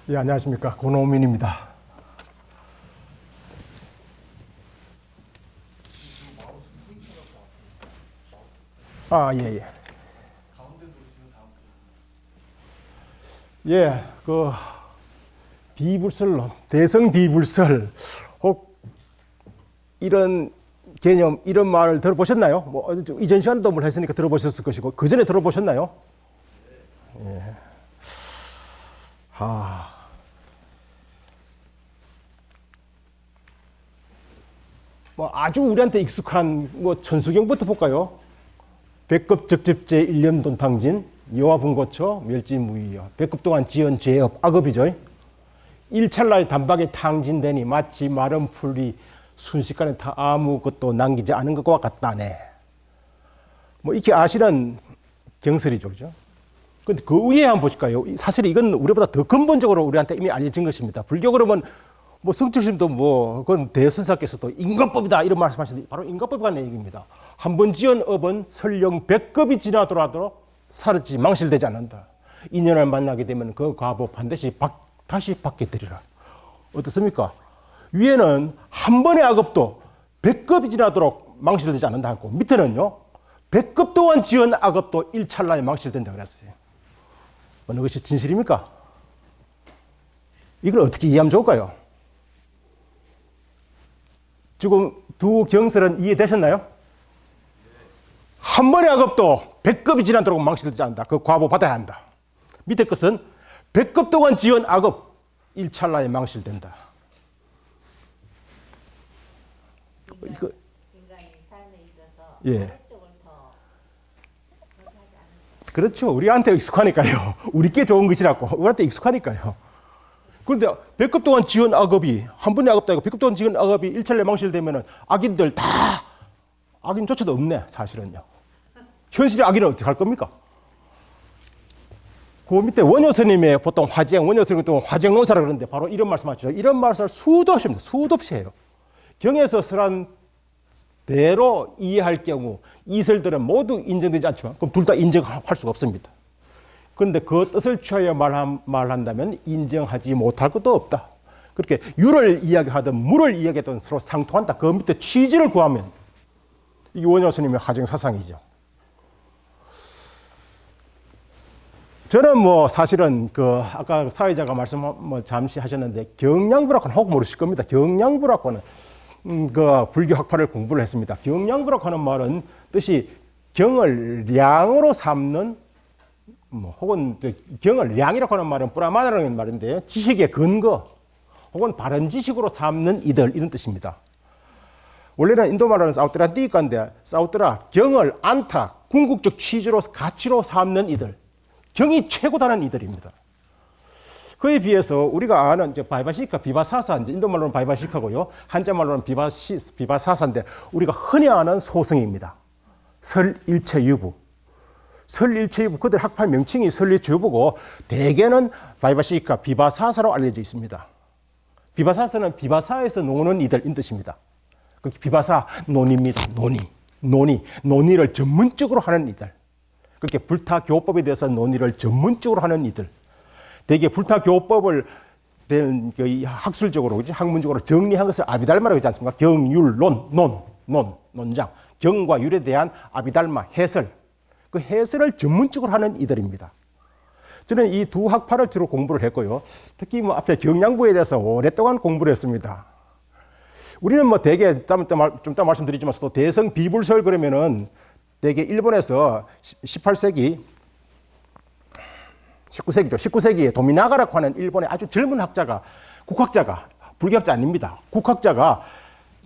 예, 안녕하십니까. 권호민입니다. 예. 예, 비불설, 대성 비불설, 혹 이런 개념, 이런 말을 들어보셨나요? 뭐, 이전 시간에도 뭘 했으니까 들어보셨을 것이고, 그 전에 들어보셨나요? 예. 뭐 아주 우리한테 익숙한 천수경부터 볼까요? 백급적집제 일념돈탕진 여와분고처 멸지무이여 백급 동안 지은 죄업 악업이죠. 일찰나의 단박에 탕진되니 마치 마른 풀이 순식간에 다 아무것도 남기지 않은 것과 같다네. 뭐 이렇게 아시는 경설이죠, 그죠? 근데 그 위에 한번 보실까요? 사실 이건 우리보다 더 근본적으로 우리한테 이미 알려진 것입니다. 불교 그러면 뭐 성철심도 그건 대선사께서도 인과법이다 이런 말씀하시는데 바로 인과법에 관한 얘기입니다. 한 번 지은 업은 설령 100급이 지나더라도 사라지지 망실되지 않는다. 인연을 만나게 되면 그 과보 반드시 다시 받게 되리라. 어떻습니까? 위에는 한 번의 악업도 100급이 지나도록 망실되지 않는다 하고 밑에는요 100급 동안 지은 악업도 일찰나에 망실된다 그랬어요. 어느 것이 진실입니까? 이걸 어떻게 이해하면 좋을까요? 지금 두 경설은 이해되셨나요? 한 번의 악업도 100급이 지나도록 망실되지 않는다. 그 과보 받아야 한다. 밑에 것은 100급 동안 지은 악업 일찰나에 망실된다. 인간이 삶에 있어서 예. 쪽을 더 선택하지 않는. 그렇죠. 우리한테 익숙하니까요. 우리께 좋은 것이라고. 우리한테 익숙하니까요. 그런데 100급 동안 지은 악업이 한 번의 악업도 아니고 100급 동안 지은 악업이 일찰나에 망실되면 악인들 다 악인조차도 없네. 사실은요. 현실의 악인은 어떻게 할 겁니까? 그 밑에 원효 스님의 보통 원효 스님 보통 화쟁론사라 그러는데 바로 이런 말씀하시죠. 이런 말씀을 수도 없이 합니다. 수도 없이 해요. 경에서 설한 대로 이해할 경우 이설들은 모두 인정되지 않지만 그럼 둘 다 인정할 수가 없습니다. 그런데 그 뜻을 취하여 말한다면 인정하지 못할 것도 없다. 그렇게 유를 이야기하든 무를 이야기하든 서로 상통한다. 그 밑에 취지를 구하면 이게 원효 스님의 화쟁 사상이죠. 저는 사실은 아까 사회자가 말씀 잠시 하셨는데 경량부라고는 혹 모르실 겁니다. 경량부라고는 불교 학파를 공부를 했습니다. 경량부라고 하는 말은 뜻이 경을 량으로 삼는 혹은 경을 량이라고 하는 말은 뿌라마라는 말인데 지식의 근거 혹은 바른 지식으로 삼는 이들 이런 뜻입니다. 원래는 인도 말로는 사우트라 띠까인데 사우트라 경을 안타 궁극적 취지로 가치로 삼는 이들 경이 최고다는 이들입니다. 그에 비해서 우리가 아는 바이바시카, 비바사사, 인도 말로는 바이바시카고요. 한자 말로는 비바사사인데 우리가 흔히 아는 소승입니다. 설일체유부. 설일체유부, 그들 학파 명칭이 설일체유부고 대개는 바이바시카, 비바사사로 알려져 있습니다. 비바사사는 비바사에서 노는 이들인 뜻입니다. 비바사, 논입니다. 논의를 전문적으로 하는 이들. 그렇게 불타교법에 대해서 논의를 전문적으로 하는 이들. 대개 불타교법을 학술적으로, 학문적으로 정리한 것을 아비달마라고 하지 않습니까? 경율론, 논장. 경과 율에 대한 아비달마, 해설. 그 해설을 전문적으로 하는 이들입니다. 저는 이 두 학파를 주로 공부를 했고요. 특히 앞에 경량부에 대해서 오랫동안 공부를 했습니다. 우리는 대개, 좀 이따 말씀드리지만 또 대성 비불설 그러면은 대개 일본에서 18세기, 19세기죠. 19세기에 도미나가라고 하는 일본의 아주 젊은 국학자가, 불교학자 아닙니다. 국학자가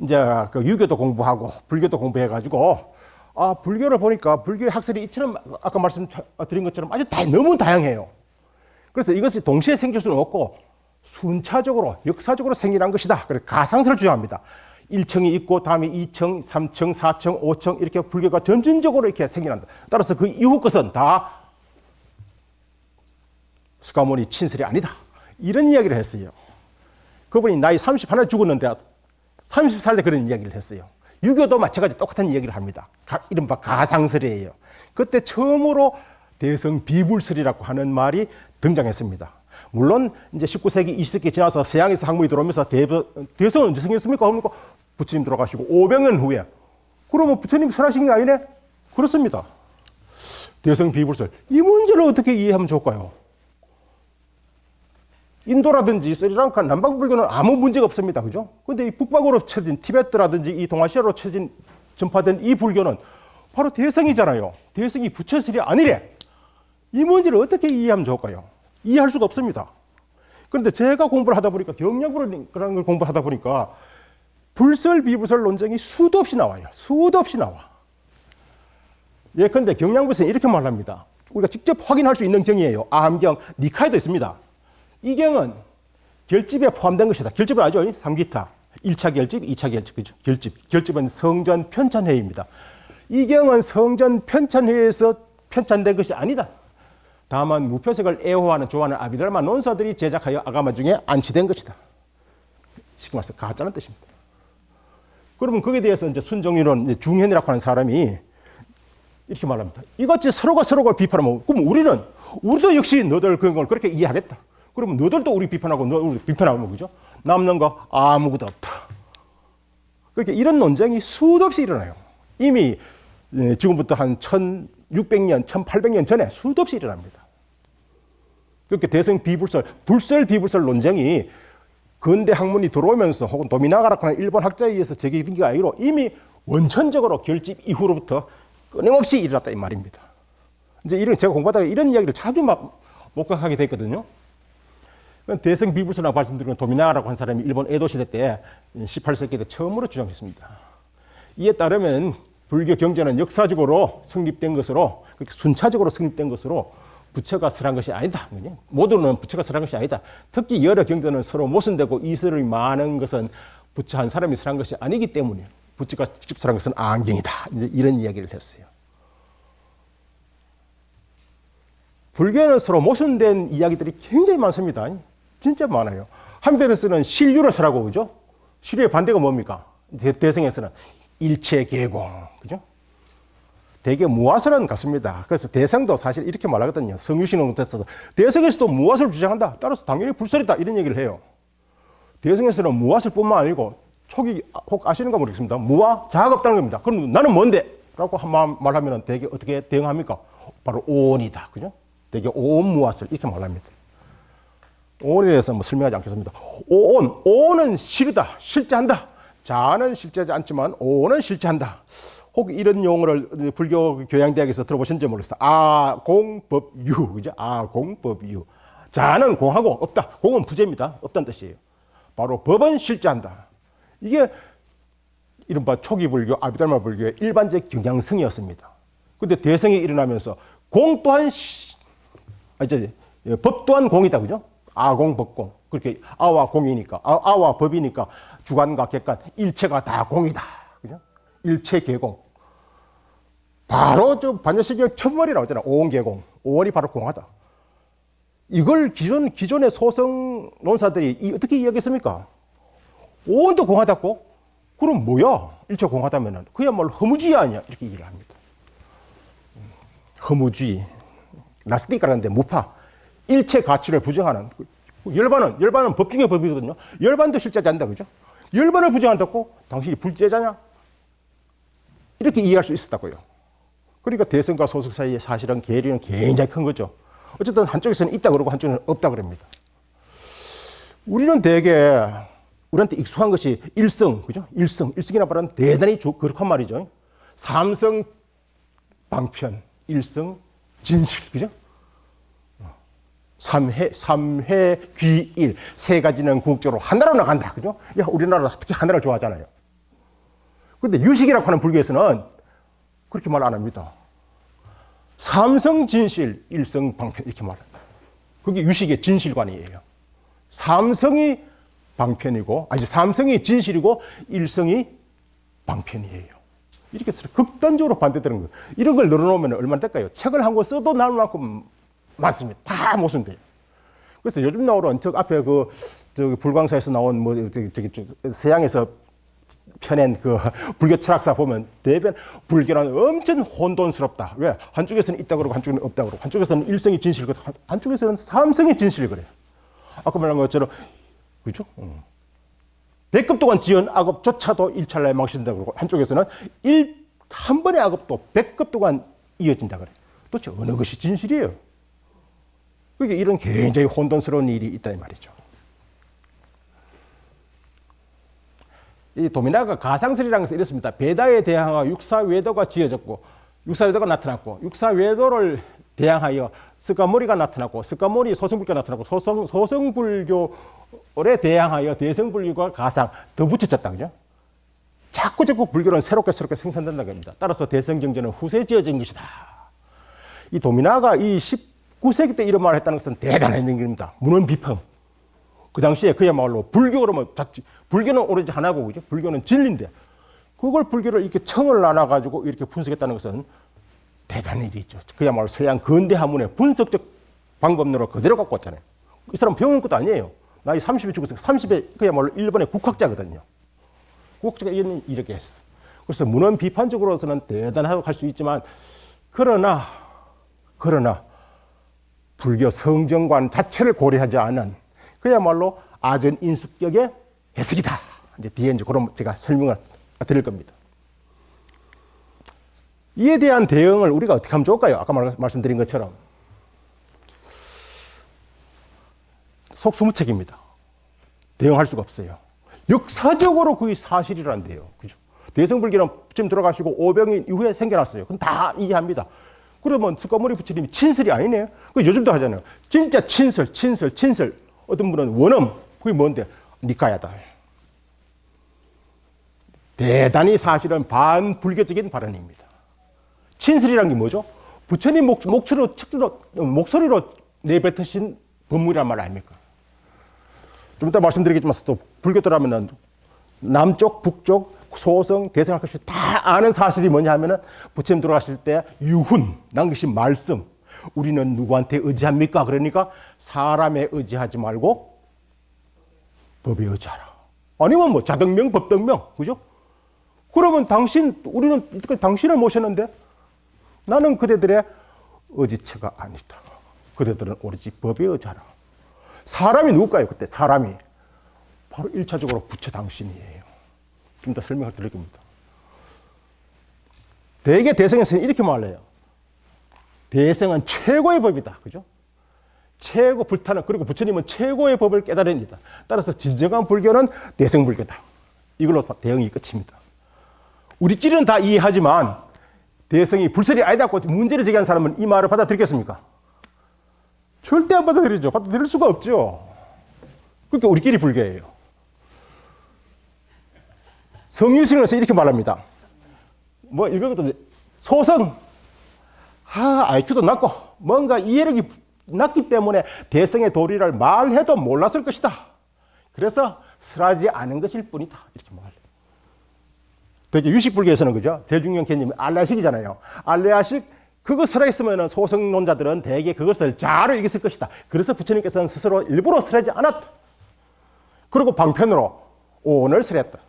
이제 유교도 공부하고 불교도 공부해가지고, 불교를 보니까 불교의 학설이 이처럼 아까 말씀드린 것처럼 아주 너무 다양해요. 그래서 이것이 동시에 생길 수는 없고 순차적으로, 역사적으로 생겨난 것이다. 그래서 가상설을 주장합니다. 1층이 있고 다음에 2층, 3층, 4층, 5층 이렇게 불교가 점진적으로 이렇게 생겨난다. 따라서 그 이후 것은 다 스가모니 친설이 아니다. 이런 이야기를 했어요. 그분이 나이 31에 죽었는데 30살 때 그런 이야기를 했어요. 유교도 마찬가지 똑같은 이야기를 합니다. 이른바 가상설이에요. 그때 처음으로 대성 비불설이라고 하는 말이 등장했습니다. 물론 이제 19세기, 20세기 지나서 서양에서 학문이 들어오면서 대성은 언제 생겼습니까? 그러니까 부처님 돌아가시고 500년 후에. 그러면 부처님 설하신 게 아니네? 그렇습니다. 대성 비불설. 이 문제를 어떻게 이해하면 좋을까요? 인도라든지 스리랑카, 남방불교는 아무 문제가 없습니다. 그죠? 근데 이 북방으로 쳐진 티베트라든지 이 동아시아로 쳐진 전파된 이 불교는 바로 대성이잖아요. 대성이 부처설이 아니래. 이 문제를 어떻게 이해하면 좋을까요? 이해할 수가 없습니다. 그런데 제가 공부를 하다 보니까 경량부라는 걸 공부를 하다 보니까 불설, 비불설 논쟁이 수도 없이 나와요. 수도 없이 나와. 예컨대 경량부에서는 이렇게 말합니다. 우리가 직접 확인할 수 있는 경이에요. 아함경, 니카에도 있습니다. 이 경은 결집에 포함된 것이다. 결집을 알죠? 3기타. 1차 결집, 2차 결집. 그죠? 결집은 성전 편찬회의입니다. 이 경은 성전 편찬회의에서 편찬된 것이 아니다. 다만 무표색을 애호하는 좋아하는 아비달마 논사들이 제작하여 아가마 중에 안치된 것이다. 쉽게 말해서 가짜는 뜻입니다. 그러면 거기에 대해서 이제 순정이론 중현이라고 하는 사람이 이렇게 말합니다. 이것이 서로가 서로를 비판하면 그럼 우리도 역시 너들 그런 걸 그렇게 이해하겠다. 그러면 너들도 우리 비판하고 우리 비판하고 그죠? 남는 거 아무것도 없다. 그렇게 이런 논쟁이 수도 없이 일어나요. 이미 지금부터 한 1600년, 1800년 전에 수도 없이 일어납니다. 그렇게 대성 비불설, 불설 비불설 논쟁이 근대 학문이 들어오면서 혹은 도미나가라고 하는 일본 학자에 의해서 제기된 게 아니로 이미 원천적으로 결집 이후로부터 끊임없이 일어났다 이 말입니다. 이제 이런 제가 공부하다가 이런 이야기를 자주 목격하게 됐거든요. 대성 비불설이라고 말씀드린 도미나가라고 하는 사람이 일본 에도 시대 때 18세기 때 처음으로 주장했습니다. 이에 따르면 불교 경전은 역사적으로 성립된 것으로 그렇게 순차적으로 성립된 것으로 부처가 설한 것이 아니다. 모두는 부처가 설한 것이 아니다. 특히 여러 경전은 서로 모순되고 이설이 많은 것은 부처 한 사람이 설한 것이 아니기 때문에 부처가 직접 설한 것은 안경이다. 이런 이야기를 했어요. 불교에는 서로 모순된 이야기들이 굉장히 많습니다. 진짜 많아요. 한편에서는 실유를 설하고 그죠? 실유의 반대가 뭡니까? 대성에서는 일체 개공, 그죠? 대개 무화설은 같습니다. 그래서 대성도 사실 이렇게 말하거든요. 성유신은 됐어서 대성에서도 무화설을 주장한다. 따라서 당연히 불설이다 이런 얘기를 해요. 대성에서는 무화설뿐만 아니고 초기 혹 아시는가 모르겠습니다. 무화 자아가 없다는 겁니다. 그럼 나는 뭔데? 라고 말하면 대개 어떻게 대응합니까? 바로 오온이다, 그죠? 대개 오온 무화설 이렇게 말합니다. 오온에 대해서 뭐 설명하지 않겠습니다. 오온은 실이다, 실제한다. 자아는 실제하지 않지만 오온은 실제한다. 혹 이런 용어를 불교 교양대학에서 들어보셨는지 모르겠어요. 아공법유, 그죠? 아공법유. 자아는 공하고 없다. 공은 부재입니다. 없다는 뜻이에요. 바로 법은 실제한다. 이게 이른바 초기 불교, 아비달마 불교의 일반적 경향성이었습니다. 근데 대성이 일어나면서 공 또한 법 또한 공이다, 그죠? 아공 법공. 그렇게 아와 공이니까 아와 법이니까 주관과 객관 일체가 다 공이다, 그죠? 일체 개공. 바로 저 반야시경 첫머리라고 하잖아. 오온개공. 오온이 바로 공하다. 이걸 기존의 소성 논사들이 어떻게 이야기했습니까? 오온도 공하다고? 그럼 뭐야? 일체 공하다면은 그야말로 허무주의 아니야? 이렇게 얘기를 합니다. 허무주의. 나스티카라는데 무파. 일체 가치를 부정하는. 열반은 법 중의 법이거든요. 열반도 실제하지 않는다, 그죠? 열반을 부정한다고? 당신이 불제자냐? 이렇게 이해할 수 있었다고요. 그러니까 대성과 소속 사이에 사실은 괴리는 굉장히 큰 거죠. 어쨌든 한쪽에서는 있다 그러고 한쪽에는 없다 그럽니다. 우리는 대개 우리한테 익숙한 것이 일성, 그죠? 일성이라는 말은 대단히 거룩한 말이죠. 삼성 방편, 일성 진실, 그죠? 삼회 귀일 세 가지는 궁극적으로 하나로 나간다, 그죠? 야, 우리나라 특히 하나를 좋아하잖아요. 그런데 유식이라고 하는 불교에서는 그렇게 말 안 합니다. 삼성 진실, 일성 방편 이렇게 말합니다. 그게 유식의 진실관이에요. 삼성이 방편이고, 삼성이 진실이고 일성이 방편이에요. 이렇게 극단적으로 반대되는 거예요. 이런 걸 늘어놓으면 얼마나 될까요? 책을 한 권 써도 나올 만큼 많습니다. 다 모순돼요. 그래서 요즘 나오는 저 앞에 저기 불광사에서 나온 서양에서 펴낸 불교 철학사 보면 대변 불교는 엄청 혼돈스럽다. 왜? 한쪽에서는 있다 그러고 한쪽에는 없다 그러고 한쪽에서는 일성이 진실이고 한쪽에서는 삼성이 진실이 그래요. 아까 말한 것처럼, 그죠? 백급 동안 지은 악업조차도 일찰나에 망신된다 그러고, 한쪽에서는 한 번의 악업도 백급 동안 이어진다 그래. 도대체 어느 것이 진실이에요? 그게 이런 굉장히 혼돈스러운 일이 있다 이 말이죠. 이 도미나가 가상설이라는 것은 이렇습니다. 베다에 대항하여 육사외도가 지어졌고, 육사외도가 나타났고, 육사외도를 대항하여 스가모리가 나타났고, 스가모리 소승불교가 나타났고, 소승불교에 대항하여 대승불교가 가상 더 붙여졌다, 그죠? 자꾸 불교는 새롭게 생산된다는 겁니다. 따라서 대승경전은 후세 지어진 것이다. 이 도미나가 이 19세기 때 이런 말을 했다는 것은 대단한 일입니다. 문헌비평. 그 당시에 그야말로 불교로만 불교는 오로지 하나고, 그죠? 불교는 진리인데, 그걸 불교를 이렇게 청을 나눠가지고 이렇게 분석했다는 것은 대단한 일이죠. 그야말로 서양 근대 학문의 분석적 방법론을 그대로 갖고 왔잖아요. 이 사람 배우는 것도 아니에요. 나이 30에 죽었어요. 30에 그야말로 일본의 국학자거든요. 국학자가 이렇게 했어. 그래서 문헌 비판적으로서는 대단하다고 할 수 있지만, 그러나 불교 성정관 자체를 고려하지 않은 그야말로 아전 인수격의 해석이다. 이제 뒤에 그런 제가 설명을 드릴 겁니다. 이에 대한 대응을 우리가 어떻게 하면 좋을까요? 아까 말씀드린 것처럼 속수무책입니다. 대응할 수가 없어요. 역사적으로 그게 사실이란데요. 그죠? 대승불교는 지금 들어가시고 500년 이후에 생겨났어요. 그건 다 이해합니다. 그러면 스가모리 부처님이 친설이 아니네요. 그 요즘도 하잖아요. 진짜 친설. 어떤 분은 원엄. 그게 뭔데? 니카야다. 대단히 사실은 반불교적인 발언입니다. 친설이란 게 뭐죠? 부처님 목소리로 내뱉으신 법문이란 말 아닙니까? 좀 이따 말씀드리겠지만 또 불교도라면은 남쪽, 북쪽, 소성, 대성 할 것이 다 아는 사실이 뭐냐 하면은 부처님 돌아가실 때 유훈, 남기신 말씀. 우리는 누구한테 의지합니까? 그러니까 사람에 의지하지 말고 법에 의지하라. 아니면 뭐 자등명, 법등명, 그죠? 그러면 우리는 이때까지 당신을 모셨는데 나는 그대들의 의지처가 아니다. 그대들은 오로지 법에 의지하라. 사람이 누굴까요? 그때 사람이 바로 1차적으로 부처 당신이에요. 좀 더 설명을 드릴 겁니다. 대개 대성에서는 이렇게 말해요. 대성은 최고의 법이다. 그죠? 최고 불타는, 그리고 부처님은 최고의 법을 깨달으니다. 따라서 진정한 불교는 대성불교다. 이걸로 대응이 끝입니다. 우리끼리는 다 이해하지만 대성이 불설이 아니다고 문제를 제기한 사람은 이 말을 받아들이겠습니까? 절대 안 받아들이죠. 받아들일 수가 없죠. 그러니까 우리끼리 불교예요. 성유승에서 이렇게 말합니다. 뭐 이것도 소성, IQ도 낮고 뭔가 이해력이 낮기 때문에 대성의 도리를 말해도 몰랐을 것이다. 그래서 설하지 않은 것일 뿐이다. 이렇게 말해요. 되게 유식불교에서는 그죠? 제일 중요한 개념이 알레아식이잖아요. 알레아식 그거 설했으면 소성론자들은 대개 그것을 잘 이겼을 것이다. 그래서 부처님께서는 스스로 일부러 설하지 않았다. 그리고 방편으로 오늘 설했다.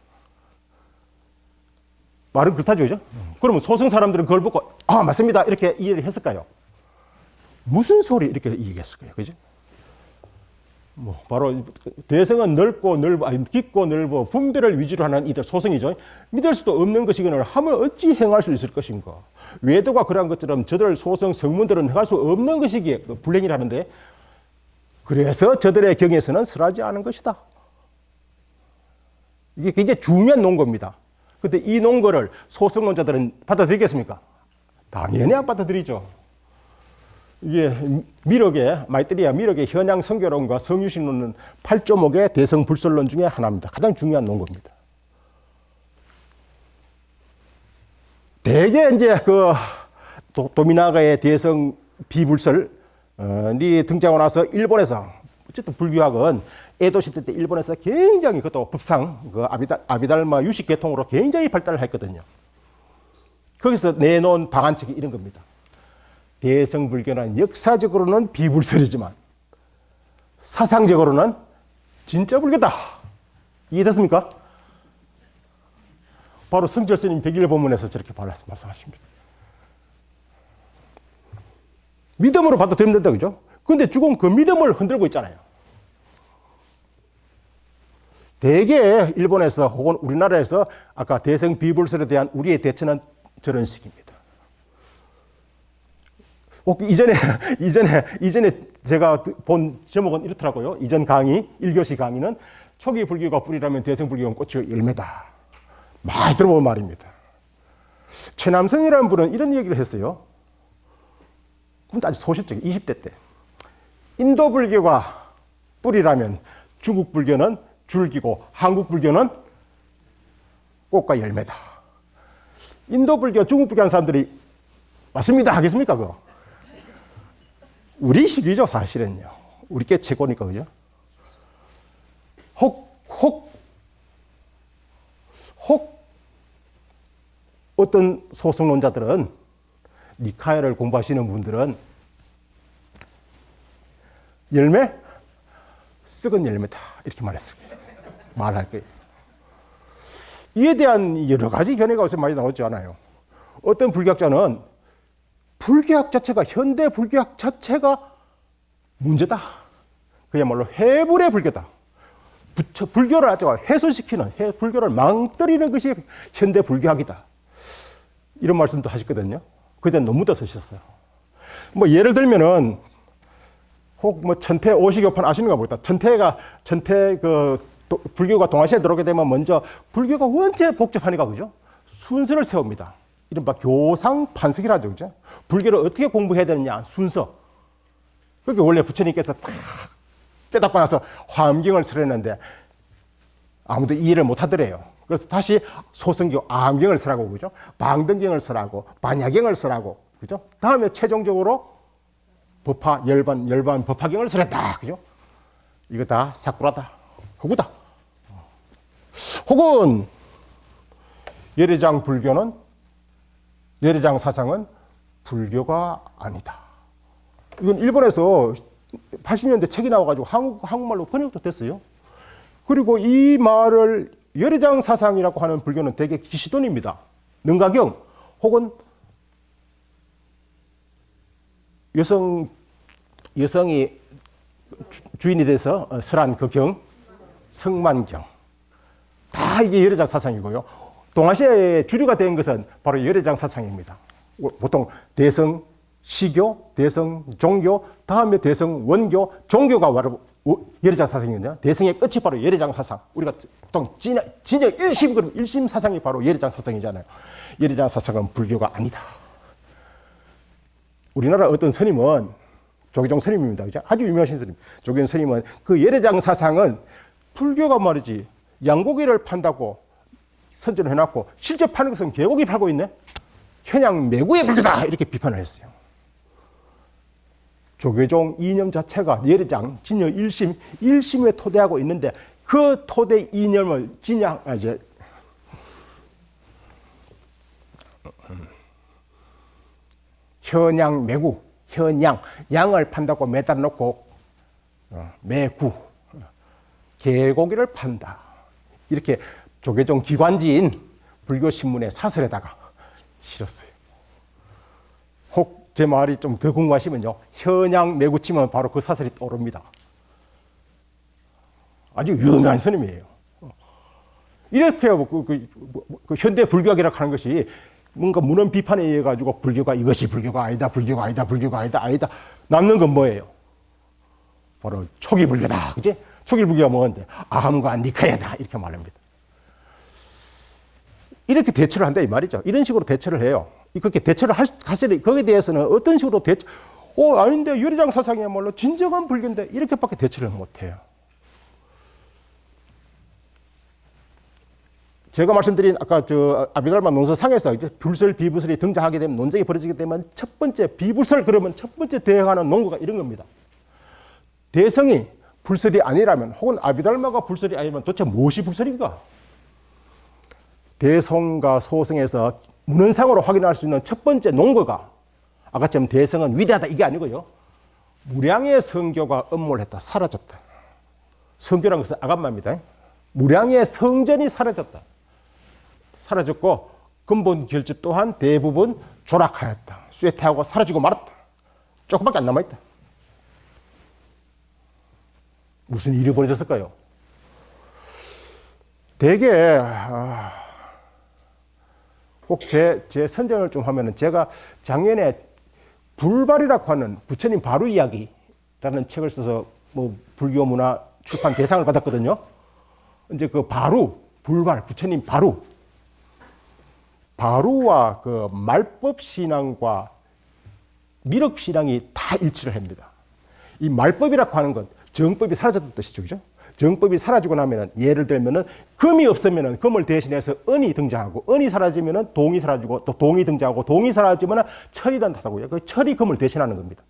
말은 그렇다죠, 그죠? 그러면 소성 사람들은 그걸 보고 맞습니다 이렇게 이해를 했을까요? 무슨 소리 이렇게 얘기했을까요, 그죠? 뭐 바로 대성은 깊고 넓어 분별을 위주로 하는 이들 소성이죠. 믿을 수도 없는 것이거늘 하면 어찌 행할 수 있을 것인가? 외도가 그러한 것처럼 저들 소성 성문들은 행할 수 없는 것이기에 불행이라는데 그래서 저들의 경에서는 설하지 않은 것이다. 이게 굉장히 중요한 논거입니다. 근데 이 논거를 소성론자들은 받아들이겠습니까? 당연히 안 받아들이죠. 이게 마이트리아 미륵의 현양 성교론과 성유신론은 8조목의 대성 불설론 중에 하나입니다. 가장 중요한 논거입니다. 대개 이제 도미나가의 대성 비불설이 등장하고 나서 일본에서 어쨌든 불교학은 에도 시대 때 일본에서 굉장히 그것도 법상 아비달마 유식 계통으로 굉장히 발달을 했거든요. 거기서 내놓은 방안책이 이런 겁니다. 대성불교는 역사적으로는 비불설이지만 사상적으로는 진짜 불교다. 이해됐습니까? 바로 성철스님 백일본문에서 저렇게 말씀하십니다. 믿음으로 받아들이면 된다, 그죠? 근데 지금 그 믿음을 흔들고 있잖아요. 대개 일본에서 혹은 우리나라에서 아까 대성 비불설에 대한 우리의 대처는 저런 식입니다. 이전에 제가 본 제목은 이렇더라고요. 이전 강의, 1교시 강의는 초기 불교가 뿌리라면 대성 불교는 꽃이 열매다. 많이 들어본 말입니다. 최남성이라는 분은 이런 얘기를 했어요. 근데 아주 소시적인 20대 때. 인도 불교가 뿌리라면 중국 불교는 줄기고 한국 불교는 꽃과 열매다. 인도 불교, 중국 불교 하는 사람들이 맞습니다 하겠습니까? 그거? 우리 식이죠, 사실은요. 우리 게 최고니까, 그죠? 혹 어떤 소승론자들은, 니카야를 공부하시는 분들은 열매? 썩은 열매다. 이렇게 말했습니다. 말할 거예요. 이에 대한 여러 가지 견해가 요새 많이 나오지 않아요. 어떤 불교학자는 불교학 자체가, 현대 불교학 자체가 문제다. 그야말로 해불의 불교다. 불교를 아주 훼손시키는, 불교를 망떨이는 것이 현대 불교학이다. 이런 말씀도 하셨거든요. 그때 논문도 쓰셨어요. 뭐 예를 들면은 혹 뭐 천태 오시교판 아시는가 모르겠다. 천태 불교가 동아시아에 들어오게 되면 먼저 불교가 원체 복잡하니까 그죠? 순서를 세웁니다. 이른바 교상 판석이라죠, 그죠? 불교를 어떻게 공부해야 되느냐 순서. 그게 원래 부처님께서 딱 깨닫고 나서 화엄경을 쓰려는데 아무도 이해를 못 하더래요. 그래서 다시 소승교 암경을 쓰라고 그죠? 방등경을 쓰라고 반야경을 쓰라고 그죠? 다음에 최종적으로 법화 열반 법화경을 쓰랬다 그죠? 이거 다 사쿠라다 허구다. 혹은 열애장 사상은 불교가 아니다. 이건 일본에서 80년대 책이 나와가지고 한국말로 번역도 됐어요. 그리고 이 말을 열애장 사상이라고 하는 불교는 대개 기시돈입니다. 능가경 혹은 여성이 주인이 돼서 설한 그 경, 성만경. 다 이게 열애장 사상이고요. 동아시아에 주류가 된 것은 바로 열애장 사상입니다. 보통 대성 시교, 대성 종교, 다음에 대성 원교, 종교가 바로 열애장 사상이거든요. 대성의 끝이 바로 열애장 사상. 우리가 보통 진짜 일심 사상이 바로 열애장 사상이잖아요. 열애장 사상은 불교가 아니다. 우리나라 어떤 스님은 조계종 스님입니다. 그죠? 아주 유명하신 스님. 조계종 스님은 그 열애장 사상은 불교가 말이지 양고기를 판다고 선전을 해놨고 실제 파는 것은 개고기 팔고 있네. 현양 매구의 불교다 이렇게 비판을 했어요. 조계종 이념 자체가 열애장, 진여 일심에 토대하고 있는데 그 토대 이념을 현양 매구, 양을 판다고 매달아 놓고 매구, 개고기를 판다. 이렇게 조계종 기관지인 불교신문의 사설에다가 실었어요. 혹 제 말이 좀 더 궁금하시면요. 현양 매구 치면 바로 그 사설이 떠오릅니다. 아주 유명한 스님이에요. 이렇게 그 현대 불교학이라고 하는 것이 뭔가 문헌 비판에 의해 가지고 불교가 이것이 불교가 아니다, 불교가 아니다, 불교가 아니다. 남는 건 뭐예요? 바로 초기 불교다, 그지? 초기 불교가 뭔데? 아함과 니카야다 이렇게 말합니다. 이렇게 대처를 한다 이 말이죠. 이런 식으로 대처를 해요. 그렇게 대처를 하시니 거기에 대해서는 어떤 식으로 아닌데 열애장 사상이야말로 진정한 불교인데 이렇게밖에 대처를 못해요. 제가 말씀드린 아까 아비달마 논서상에서 이제 불설 비불설이 등장하게 되면 논쟁이 벌어지게 되면 첫 번째 비불설 그러면 첫 번째 대응하는 논거가 이런 겁니다. 대성이 불설이 아니라면 혹은 아비달마가 불설이 아니면 도대체 무엇이 불설인가? 대성과 소성에서 문헌상으로 확인할 수 있는 첫 번째 논거가 아까처럼 대성은 위대하다 이게 아니고요. 무량의 성교가 음몰했다, 사라졌다. 성교라는 것은 아간마입니다. 무량의 성전이 사라졌다. 사라졌고 근본 결집 또한 대부분 조락하였다. 쇠퇴하고 사라지고 말았다. 조금밖에 안 남아있다. 무슨 일이 벌어졌을까요? 되게 꼭 제 선정을 좀 하면은 제가 작년에 불발이라고 하는 부처님 바로 이야기라는 책을 써서 뭐 불교 문화 출판 대상을 받았거든요. 이제 그 바로 불발 부처님 바루와 그 말법 신앙과 미륵 신앙이 다 일치를 합니다. 이 말법이라고 하는 건 정법이 사라졌다는 뜻이죠, 그죠? 정법이 사라지고 나면은 예를 들면은 금이 없으면은 금을 대신해서 은이 등장하고 은이 사라지면은 동이 사라지고 또 동이 등장하고 동이 사라지면은 철이 된다고요. 그 철이 금을 대신하는 겁니다.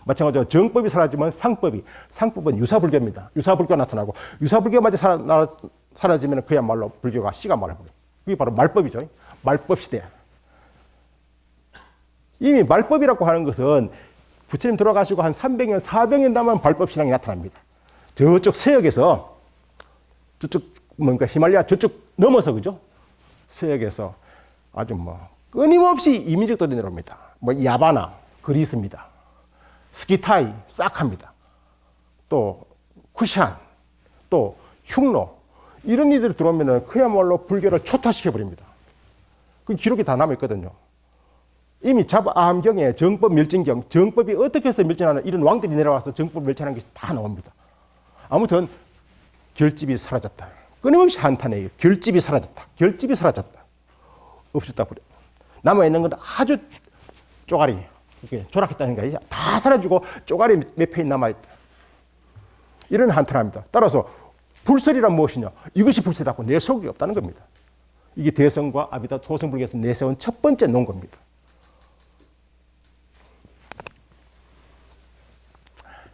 마찬가지로 정법이 사라지면 상법은 유사불교입니다. 유사불교가 나타나고 유사불교마저 사라지면 그야말로 불교가 씨가 말아버려요. 그게 바로 말법이죠. 말법 시대. 이미 말법이라고 하는 것은 부처님 돌아가시고 한 300년, 400년 남은 말법 신앙이 나타납니다. 저쪽 서역에서 저쪽 뭔가 히말라야 저쪽 넘어서 그죠? 서역에서 아주 뭐 끊임없이 이민족들이 내려옵니다. 뭐 야바나, 그리스입니다. 스키타이, 사카입니다. 또 쿠샨, 또 흉노 이런 이들이 들어오면은 그야말로 불교를 초토화시켜 버립니다. 그 기록이 다 남아 있거든요. 이미 잡아암경에 정법 멸진경, 정법이 어떻게 해서 멸진하는 이런 왕들이 내려와서 정법 멸진하는 게 다 나옵니다. 아무튼 결집이 사라졌다. 끊임없이 한탄해요. 결집이 사라졌다. 결집이 사라졌다. 없었다 버려. 남아 있는 건 아주 쪼가리, 이렇게 조락했다는 거예요. 다 사라지고 쪼가리 몇 페인 남아 있다. 이런 한탄합니다. 따라서 불설이란 무엇이냐? 이것이 불설이라고 내세우기 없다는 겁니다. 이게 대성과 아비다 조성불교에서 내세운 첫 번째 논거입니다.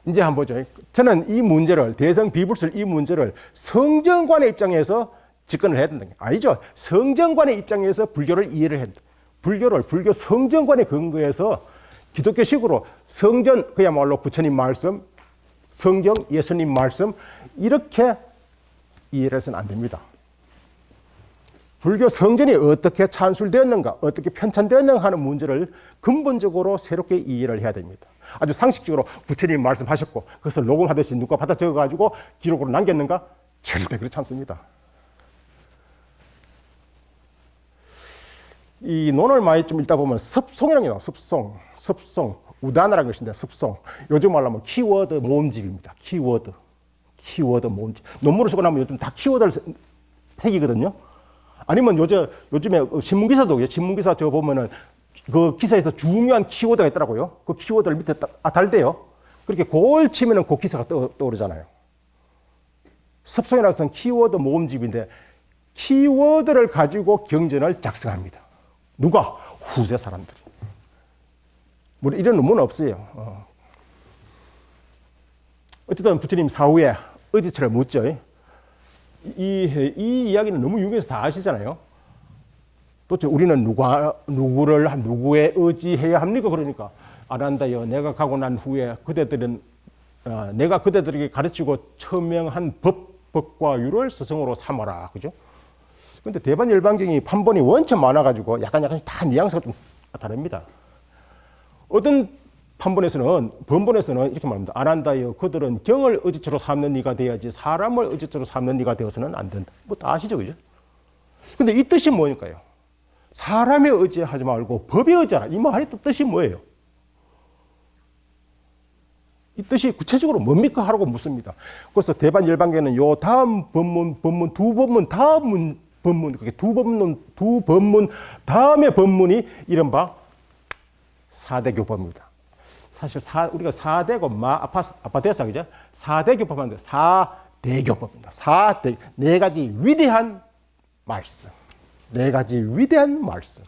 이제 한번 보죠. 저는 이 문제를, 대성 비불설 이 문제를 성정관의 입장에서 집권을 해야 된다. 아니죠. 성정관의 입장에서 불교를 이해를 해야 된다. 불교 성정관에 근거해서 기독교식으로 성전, 그야말로 부처님 말씀, 성경, 예수님 말씀, 이렇게 이해를 해서는 안 됩니다. 불교 성전이 어떻게 찬술되었는가, 어떻게 편찬되었는가 하는 문제를 근본적으로 새롭게 이해를 해야 됩니다. 아주 상식적으로 부처님 말씀하셨고 그것을 녹음하듯이 누가 받아 적어가지고 기록으로 남겼는가? 절대 그렇지 않습니다. 이 논을 많이 좀 읽다 보면 습송이라는 게 나와요. 습송, 우다나라는 것인데 습송. 요즘 말로 하면 키워드 모음집입니다. 키워드 모음집. 논문을 쓰고 나면 요즘 다 키워드를 새기거든요. 아니면 요즘에 신문기사 저거 보면은 그 기사에서 중요한 키워드가 있더라고요. 그 키워드를 밑에 달대요. 그렇게 그걸 치면은 그 기사가 떠오르잖아요. 습송이라는 것은 키워드 모음집인데 키워드를 가지고 경전을 작성합니다. 누가? 후세 사람들이. 물론 이런 논문은 없어요. 어쨌든 부처님 사후에 의지처를 묻죠. 이 이야기는 너무 유명해서 다 아시잖아요. 도대체 우리는 누구에 의지해야 합니까? 그러니까 아란다여 내가 가고 난 후에 그대들은 내가 그대들에게 가르치고 처명한 법과 유를 스승으로 삼아라. 그죠? 근데 대반열반경이 판본이 원체 많아가지고 약간씩 다 뉘앙스가 좀 다릅니다. 어떤 번본에서는 이렇게 말합니다. 아란다여 그들은 경을 의지처로 삼는 이가 되어야지 사람을 의지처로 삼는 이가 되어서는 안 된다. 뭐 다 아시죠? 그죠? 근데 이 뜻이 뭐니까요? 사람에 의지하지 말고 법에 의지하라. 이 말의 뜻이 뭐예요? 이 뜻이 구체적으로 뭡니까? 하라고 묻습니다. 그래서 대반열반경에는 요 다음 두 법문 다음의 법문이 이른바 사대교법입니다. 사실 우리가 사대고 아파트에서 그죠? 사대교법인데 사대교법입니다. 네 가지 위대한 말씀. 네 가지 위대한 말씀.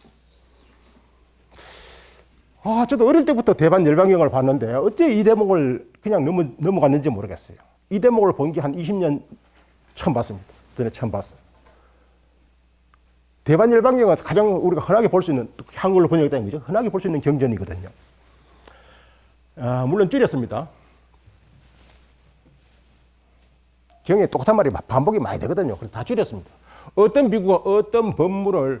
저도 어릴 때부터 대반열반경을 봤는데 어째 이 대목을 그냥 넘어갔는지 모르겠어요. 이 대목을 본 게 한 20년 처음 봤습니다. 전에 처음 봤어요. 대반열반경은 가장 우리가 흔하게 볼 수 있는, 한글로 번역했다는 거죠. 흔하게 볼 수 있는 경전이거든요. 물론 줄였습니다. 경에 똑같은 말이 반복이 많이 되거든요. 그래서 다 줄였습니다. 어떤 비구가 어떤 법문을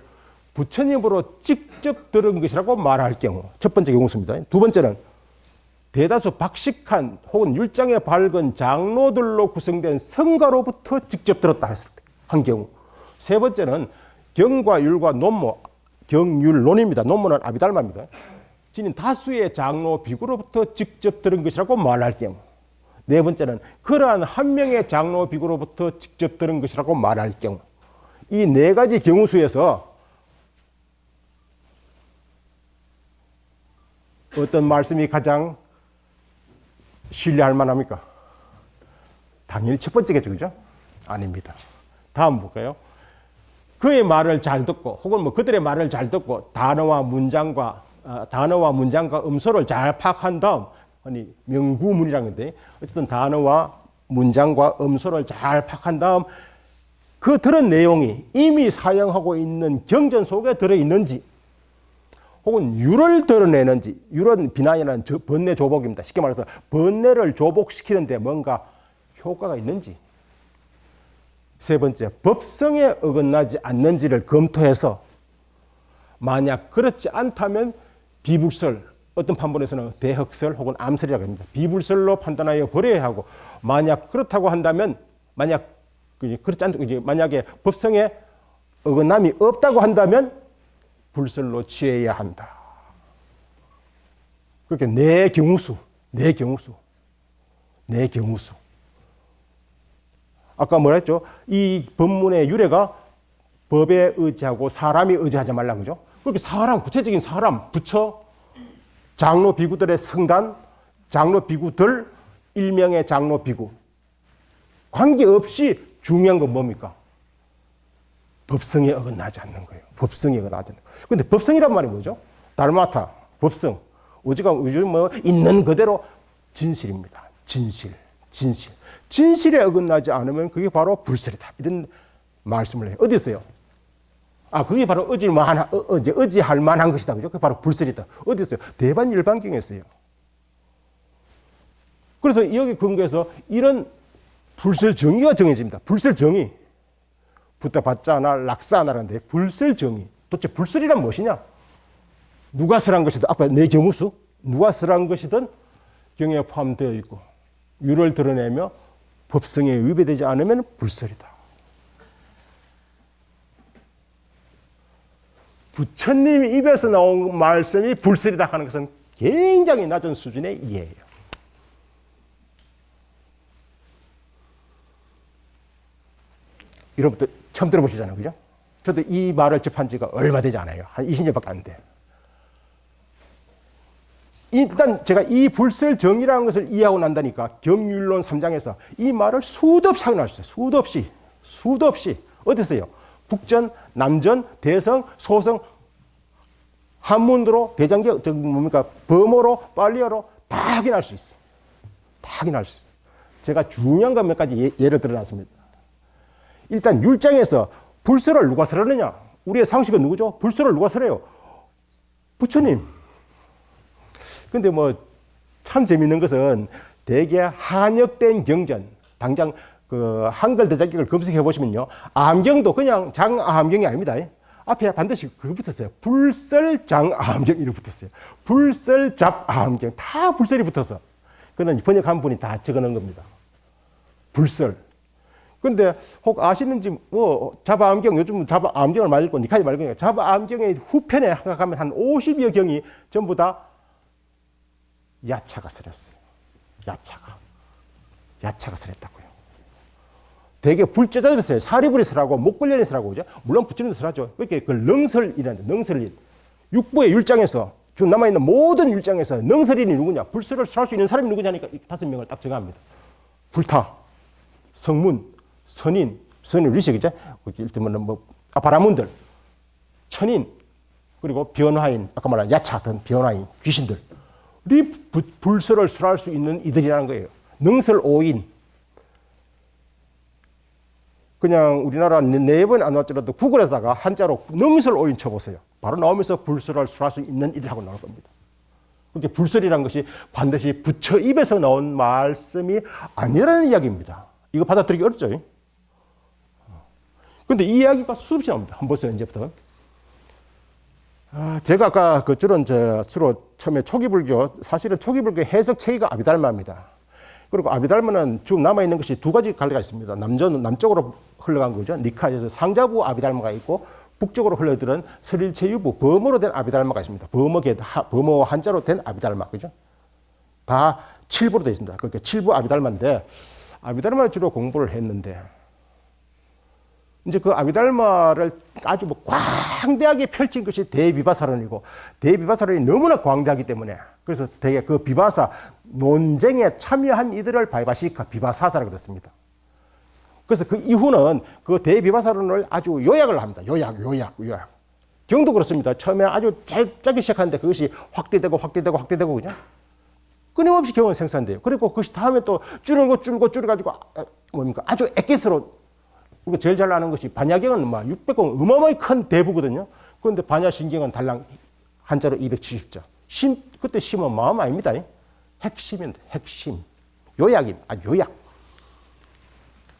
부처님으로 직접 들은 것이라고 말할 경우, 첫 번째 경우입니다. 두 번째는 대다수 박식한 혹은 율장에 밝은 장로들로 구성된 성가로부터 직접 들었다 했을 때 한 경우, 세 번째는 경과 율과 논모, 경율론입니다. 논모는 아비달마입니다. 지닌 다수의 장로 비구로부터 직접 들은 것이라고 말할 경우. 네 번째는 그러한 한 명의 장로 비구로부터 직접 들은 것이라고 말할 경우. 이 네 가지 경우 수에서 어떤 말씀이 가장 신뢰할 만합니까? 당연히 첫 번째겠죠, 그죠? 아닙니다. 다음 볼까요? 그의 말을 잘 듣고, 혹은 뭐 그들의 말을 잘 듣고 단어와 문장과 음소를 잘 파악한 다음, 아니 명구문이라는 건데 어쨌든 단어와 문장과 음소를 잘 파악한 다음 그 들은 내용이 이미 사용하고 있는 경전 속에 들어있는지, 혹은 율을 드러내는지. 율은 비난이라는 번뇌 조복입니다. 쉽게 말해서 번뇌를 조복시키는데 뭔가 효과가 있는지. 세 번째, 법성에 어긋나지 않는지를 검토해서 만약 그렇지 않다면 비불설, 어떤 판본에서는 대흑설 혹은 암설이라고 합니다. 비불설로 판단하여 버려야 하고, 만약 그렇다고 한다면, 만약에 법성에 어긋남이 없다고 한다면 불설로 취해야 한다. 그렇게 네 경우수. 아까 뭐라 했죠? 이 법문의 유래가 법에 의지하고 사람이 의지하지 말라 그죠? 그렇게 사람, 구체적인 사람, 부처, 장로 비구들의 성단, 장로 비구들, 일명의 장로 비구. 관계없이 중요한 건 뭡니까? 법성에 어긋나지 않는 거예요. 법성에 어긋나지 않는 거예요. 근데 법성이란 말이 뭐죠? 달마타, 법성. 오지가 요즘 뭐 있는 그대로 진실입니다. 진실에 어긋나지 않으면 그게 바로 불설이다. 이런 말씀을 해요. 어디 있어요? 그게 바로 의지할 만한 것이다. 그죠? 그게 바로 불설이다. 어디 있어요? 대반일반경에 있어요. 그래서 여기 근거에서 이런 불설 정의가 정해집니다. 불설 정의. 붙다 받자나 락사나라는데 불설 정의. 도대체 불설이란 무엇이냐? 누가 설한 것이든, 아까 내 경우수, 누가 설한 것이든 경에 포함되어 있고, 율을 드러내며 법성에 위배되지 않으면 불설이다. 부처님 입에서 나온 말씀이 불설이다 하는 것은 굉장히 낮은 수준의 이해예요. 여러분들 처음 들어보시잖아요, 그죠? 저도 이 말을 접한 지가 얼마 되지 않아요. 한 20년밖에 안 돼요. 일단 제가 이 불설 정의라는 것을 이해하고 난다니까 경율론 3장에서 이 말을 수도 없이 하고 나왔어요. 수도 없이. 어디서요? 북전, 남전, 대성, 소성, 한문으로, 대장경, 범어로, 빨리어로 다 확인할 수 있어요. 제가 중요한 것 몇 가지 예를 들어놨습니다. 일단 율장에서 불설을 누가 설하느냐? 우리의 상식은 누구죠? 불설을 누가 설해요? 부처님. 근데 뭐 참 재밌는 것은 대개 한역된 경전, 당장 그 한글 대작경을 검색해 보시면요, 암경도 그냥 장암경이 아닙니다. 앞에 반드시 그거 붙었어요. 불설장암경 이렇게 붙었어요. 불설잡암경 다 불설이 붙어서 그는 번역한 분이 다 적어놓은 겁니다. 불설. 근데 혹 아시는지 뭐 자바암경, 요즘 자바암경을 말고 니카이 말고 자바암경의 후편에 가면 한 50여 경이 전부 다 야차가 설했어요. 야차가 설했다고요. 되게 불제자들이 써요. 사리불이 설하고 목걸련이 설하고, 그죠? 물론 부처님도 설하죠. 그렇게 그 능설이라는, 능설인. 육부의 율장에서, 지금 남아있는 모든 율장에서 능설인이 누구냐? 불설을 설할 수 있는 사람이 누구냐니까 5명을 딱 정합니다. 불타, 성문, 선인 리식이죠? 일테면 뭐, 바라문들, 천인, 그리고 변화인, 아까 말한 야차 등 변화인, 귀신들. 이 불설을 설할 수 있는 이들이라는 거예요. 능설 5인. 그냥 우리나라 네 번 안 나왔더라도 구글에다가 한자로 능설 5인 쳐보세요. 바로 나오면서 불설을 설할 수 있는 이들하고 나올 겁니다. 그렇게 불설이라는 것이 반드시 부처 입에서 나온 말씀이 아니라는 이야기입니다. 이거 받아들이기 어렵죠? 근데 이 이야기가 수없이 나옵니다. 한번 보세요, 이제부터. 제가 아까 주로 처음에 초기불교, 사실은 초기불교 해석 체계가 아비달마입니다. 그리고 아비달마는 지금 남아있는 것이 두 가지 갈래가 있습니다. 남쪽으로 흘러간 거죠. 니카에서 상자부 아비달마가 있고 북쪽으로 흘러들은 설일체유부 범어로 된 아비달마가 있습니다. 범어 한자로 된 아비달마, 그죠? 다 7부로 되어 있습니다. 그러니까 7부 아비달마인데 아비달마를 주로 공부를 했는데 이제 그 아비달마를 아주 뭐 광대하게 펼친 것이 대비바사론이고 대비바사론이 너무나 광대하기 때문에 그래서 되게 그 비바사 논쟁에 참여한 이들을 바이바시카 비바사사라고 그랬습니다. 그래서 그 이후는 그 대비바사론을 아주 요약을 합니다. 요약. 경도 그렇습니다. 처음에 아주 짧게 시작하는데 그것이 확대되고 그죠? 끊임없이 경은 생산돼요. 그리고 그것이 다음에 또 줄여가지고 뭡니까? 아주 엑기스로 우리가 제일 잘 아는 것이 반야경은 막 600권 어마어마하게 큰 대부거든요. 그런데 반야신경은 달랑 한자로 270자. 그때 심은 마음 아닙니다. 핵심인데 핵심. 요약입니다. 요약.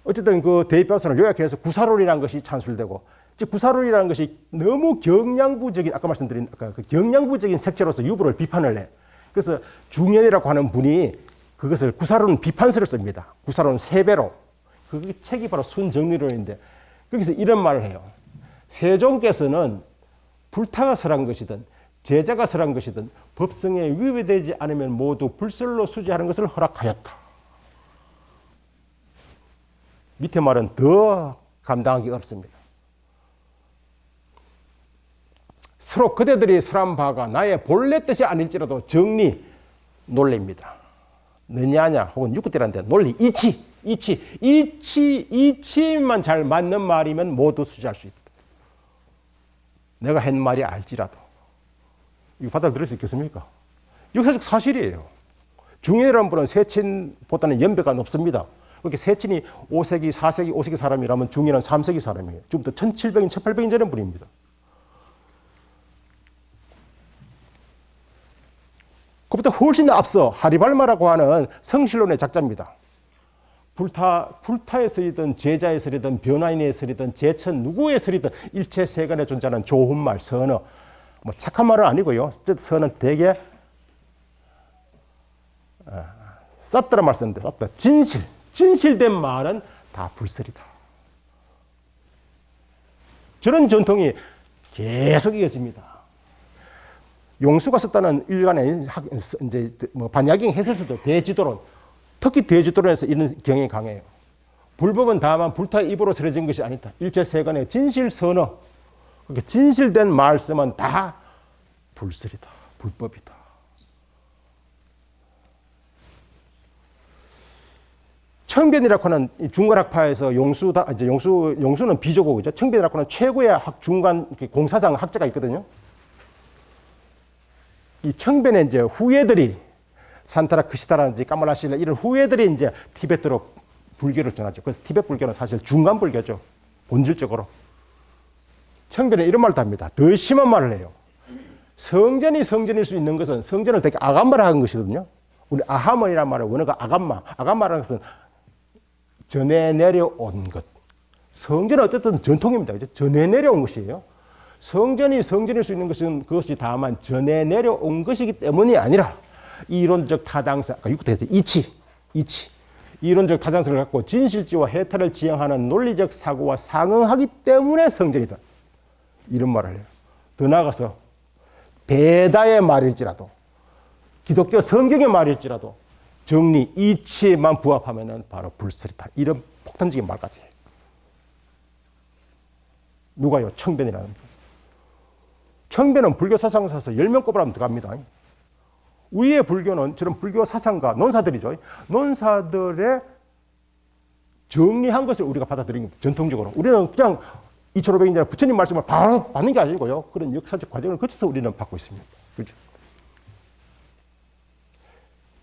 어쨌든 그 대비바사를 요약해서 구사론이라는 것이 찬술되고 즉 구사론이라는 것이 너무 경량부적인 아까 말씀드린 그 경량부적인 색채로서 유부를 비판을 해. 그래서 중현이라고 하는 분이 그것을 구사론 비판서를 씁니다. 구사론 3배로. 그 책이 바로 순정리론인데 거기서 이런 말을 해요. 세종께서는 불타가 설한 것이든 제자가 설한 것이든 법성에 위배되지 않으면 모두 불설로 수지하는 것을 허락하였다. 밑에 말은 더 감당하기 어렵습니다. 서로 그대들이 설한 바가 나의 본래 뜻이 아닐지라도 정리 논리입니다. 느냐냐 혹은 육구대라는데 논리 이치만 잘 맞는 말이면 모두 수지할 수 있다. 내가 한 말이 알지라도 이거 받아들일 수 있겠습니까? 역사적 사실이에요. 중해라는 분은 세친보다는 연배가 높습니다. 그렇게 세친이 5세기, 4세기, 5세기 사람이라면 중해는 3세기 사람이에요. 지금부터 1700년, 1800년 전의 분입니다. 그보다 훨씬 앞서 하리발마라고 하는 성실론의 작자입니다. 불타의 설이든 제자의 설이든 변화인의 설이든 제천 누구의 설이든 일체 세간에 존재하는 좋은 말, 선어. 뭐 착한 말은 아니고요. 선은 되게 쌌다란 말 쓰는데 쌌다. 진실된 말은 다 불설이다. 저런 전통이 계속 이어집니다. 용수가 썼다는 일간의 이제 뭐 반야경 해설서도 대지도론, 특히 대지도론에서 이런 경향이 강해요. 불법은 다만 불타의 입으로 설해진 것이 아니다. 일체 세간의 진실선어, 그러니까 진실된 말씀은 다 불설이다, 불법이다. 청변이라고 하는 중간학파에서 용수는 비조고, 그죠? 청변이라고 하는 최고의 중간 공사상 학자가 있거든요. 이 청변의 이제 후예들이 산타라 크시타라든지 까말라실라 이런 후예들이 이제 티베트로 불교를 전하죠. 그래서 티베트 불교는 사실 중간 불교죠. 본질적으로. 청변에 이런 말도 합니다. 더 심한 말을 해요. 성전이 성전일 수 있는 것은 성전을 되게 아감마라 하는 것이거든요. 우리 아하몬이라는 말은 원어가 아감마. 아감마라는 것은 전해 내려온 것. 성전은 어쨌든 전통입니다. 그죠? 전해 내려온 것이에요. 성전이 성전일 수 있는 것은 그것이 다만 전해 내려온 것이기 때문이 아니라 이론적 타당성, 아까 6대에서 이치. 이론적 타당성을 갖고 진실지와 해탈을 지향하는 논리적 사고와 상응하기 때문에 성전이다. 이런 말을 해요. 더 나아가서 베다의 말일지라도 기독교 성경의 말일지라도 정리, 이치에만 부합하면 바로 불설이다. 이런 폭탄적인 말까지 해요. 누가요? 청변이라는 분. 청변은 불교 사상사에서 10명 꼽으라면 들어갑니다. 위의 불교는 저런 불교 사상가, 논사들이죠. 논사들의 정리한 것을 우리가 받아들이는 전통적으로. 우리는 그냥 2500년 전에 부처님 말씀을 바로 받는 게 아니고요. 그런 역사적 과정을 거쳐서 우리는 받고 있습니다. 그렇죠?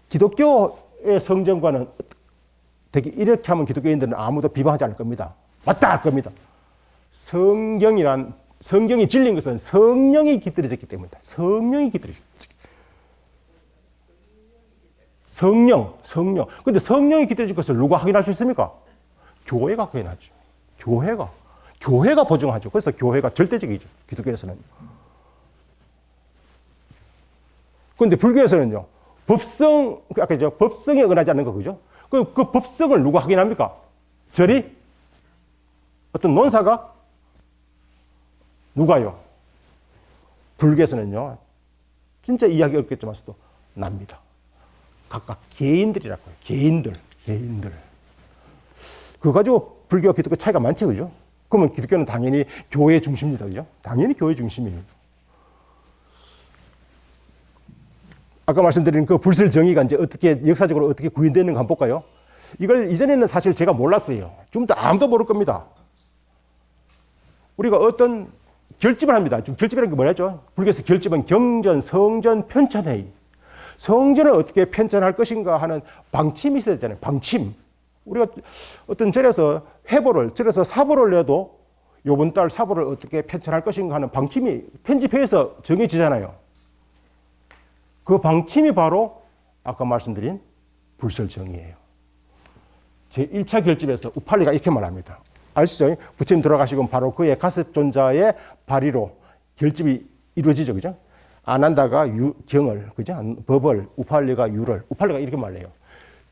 기독교의 성전과는 되게 이렇게 하면 기독교인들은 아무도 비방하지 않을 겁니다. 맞다 할 겁니다. 성경이 진리인 것은 성령이 깃들여졌기 때문이다. 성령이 깃들여졌기. 성령. 근데 성령이 깃들여진 것을 누가 확인할 수 있습니까? 교회가 확인하죠. 교회가 보증하죠. 그래서 교회가 절대적이죠. 기독교에서는. 그런데 불교에서는요. 아까 법성에 응하지 않는 거, 그죠? 그 법성을 누가 확인합니까? 절이? 어떤 논사가? 누가요? 불교에서는요, 진짜 이해하기 어렵겠지만서도 납니다. 각각 개인들이라고 해요. 개인들. 그거 가지고 불교와 기독교 차이가 많죠, 그죠? 그러면 기독교는 당연히 교회 중심이다, 그죠? 당연히 교회 중심이에요. 아까 말씀드린 그 불설 정의가 이제 어떻게 역사적으로 어떻게 구현되는가 한번 볼까요? 이걸 이전에는 사실 제가 몰랐어요. 지금도 아무도 모를 겁니다. 우리가 어떤 결집을 합니다. 좀 결집이라는 게 뭐였죠? 불교에서 결집은 경전, 성전, 편찬회의. 성전을 어떻게 편찬할 것인가 하는 방침이 있어야 되잖아요. 방침. 우리가 어떤 절에서 절에서 사보를 내도 요번 달 사보를 어떻게 편찬할 것인가 하는 방침이 편집회에서 정해지잖아요. 그 방침이 바로 아까 말씀드린 불설정의예요. 제1차 결집에서 우팔리가 이렇게 말합니다. 아시죠? 부처님 돌아가시고 바로 그의 가섭존자의 발의로 결집이 이루어지죠. 그죠? 아난다가 경을, 그죠? 법을, 우팔리가 유를, 우팔리가 이렇게 말해요.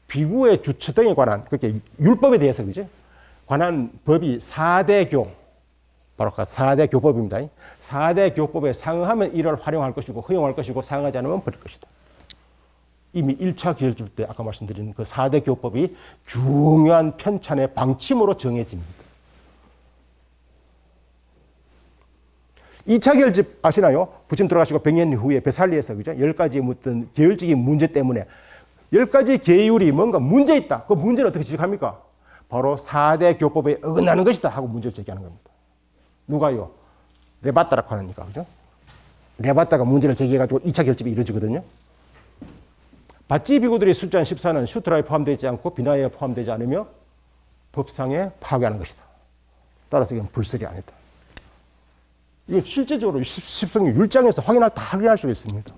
비구의 주처 등에 관한, 그렇게 율법에 대해서, 그죠? 관한 법이 4대교, 바로 4대 교법입니다. 4대 교법에 상응하면 이를 활용할 것이고, 허용할 것이고, 상응하지 않으면 버릴 것이다. 이미 1차 결집 때 아까 말씀드린 그 4대 교법이 중요한 편찬의 방침으로 정해집니다. 2차 결집 아시나요? 부처님 돌아가시고 100년 후에 베살리에서, 그죠? 10가지 어떤 계율적인 문제 때문에 10가지 계율이 뭔가 문제 있다. 그 문제를 어떻게 지적합니까? 바로 4대 교법에 어긋나는 것이다 하고 문제를 제기하는 겁니다. 누가요? 레바따라고 하니까, 그죠? 레바따가 문제를 제기해가지고 2차 결집이 이루어지거든요. 바찌 비구들의 숫자는 14는 슈트라에 포함되지 않고 비나에 포함되지 않으며 법상에 파괴하는 것이다. 따라서 이건 불설이 아니다. 이건 실제적으로 십성경 율장에서 확인할 수가 있습니다.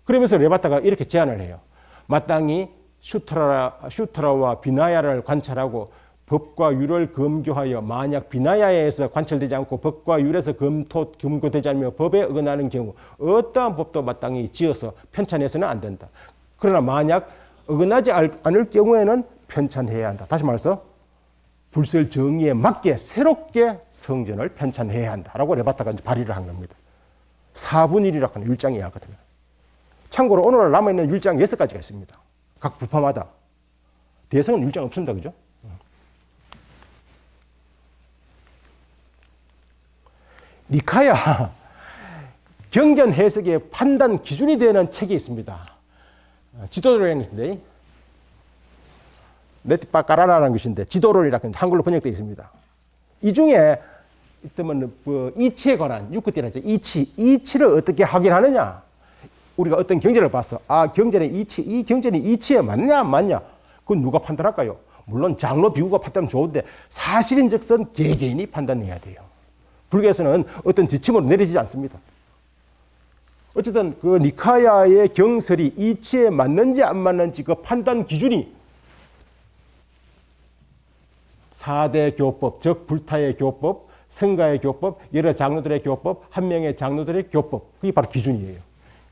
그러면서 레바따가 이렇게 제안을 해요. 마땅히 슈트라와 비나야를 관찰하고 법과 율을 검교하여 만약 비나야에서 관찰되지 않고 법과 율에서 검토되지 않으며 법에 어긋나는 경우 어떠한 법도 마땅히 지어서 편찬해서는 안 된다. 그러나 만약 어긋나지 않을 경우에는 편찬해야 한다. 다시 말해서 불설 정의에 맞게 새롭게 성전을 편찬해야 한다라고 레바따가 이제 발의를 한 겁니다. 4분의 1이라고 하는 율장이 하거든요. 참고로 오늘날 남아있는 율장 6가지가 있습니다. 각 부파마다. 대성은 율장 없습니다. 그죠? 니카야 경전 해석의 판단 기준이 되는 책이 있습니다. 지도론인데 네티빠까라라는 것인데 지도론이라고 한글로 번역되어 있습니다. 이 중에 이치에 관한 육구띠라죠. 이치를 어떻게 확인하느냐? 우리가 어떤 경전을 봐서 이 경전이 이치에 맞냐 안 맞냐? 그건 누가 판단할까요? 물론 장로 비구가 판단하면 좋은데 사실인즉슨 개개인이 판단해야 돼요. 불교에서는 어떤 지침으로 내려지지 않습니다. 어쨌든 그 니카야의 경설이 이치에 맞는지 안 맞는지 그 판단 기준이 4대 교법, 즉 불타의 교법, 성가의 교법, 여러 장로들의 교법, 한 명의 장로들의 교법, 그게 바로 기준이에요.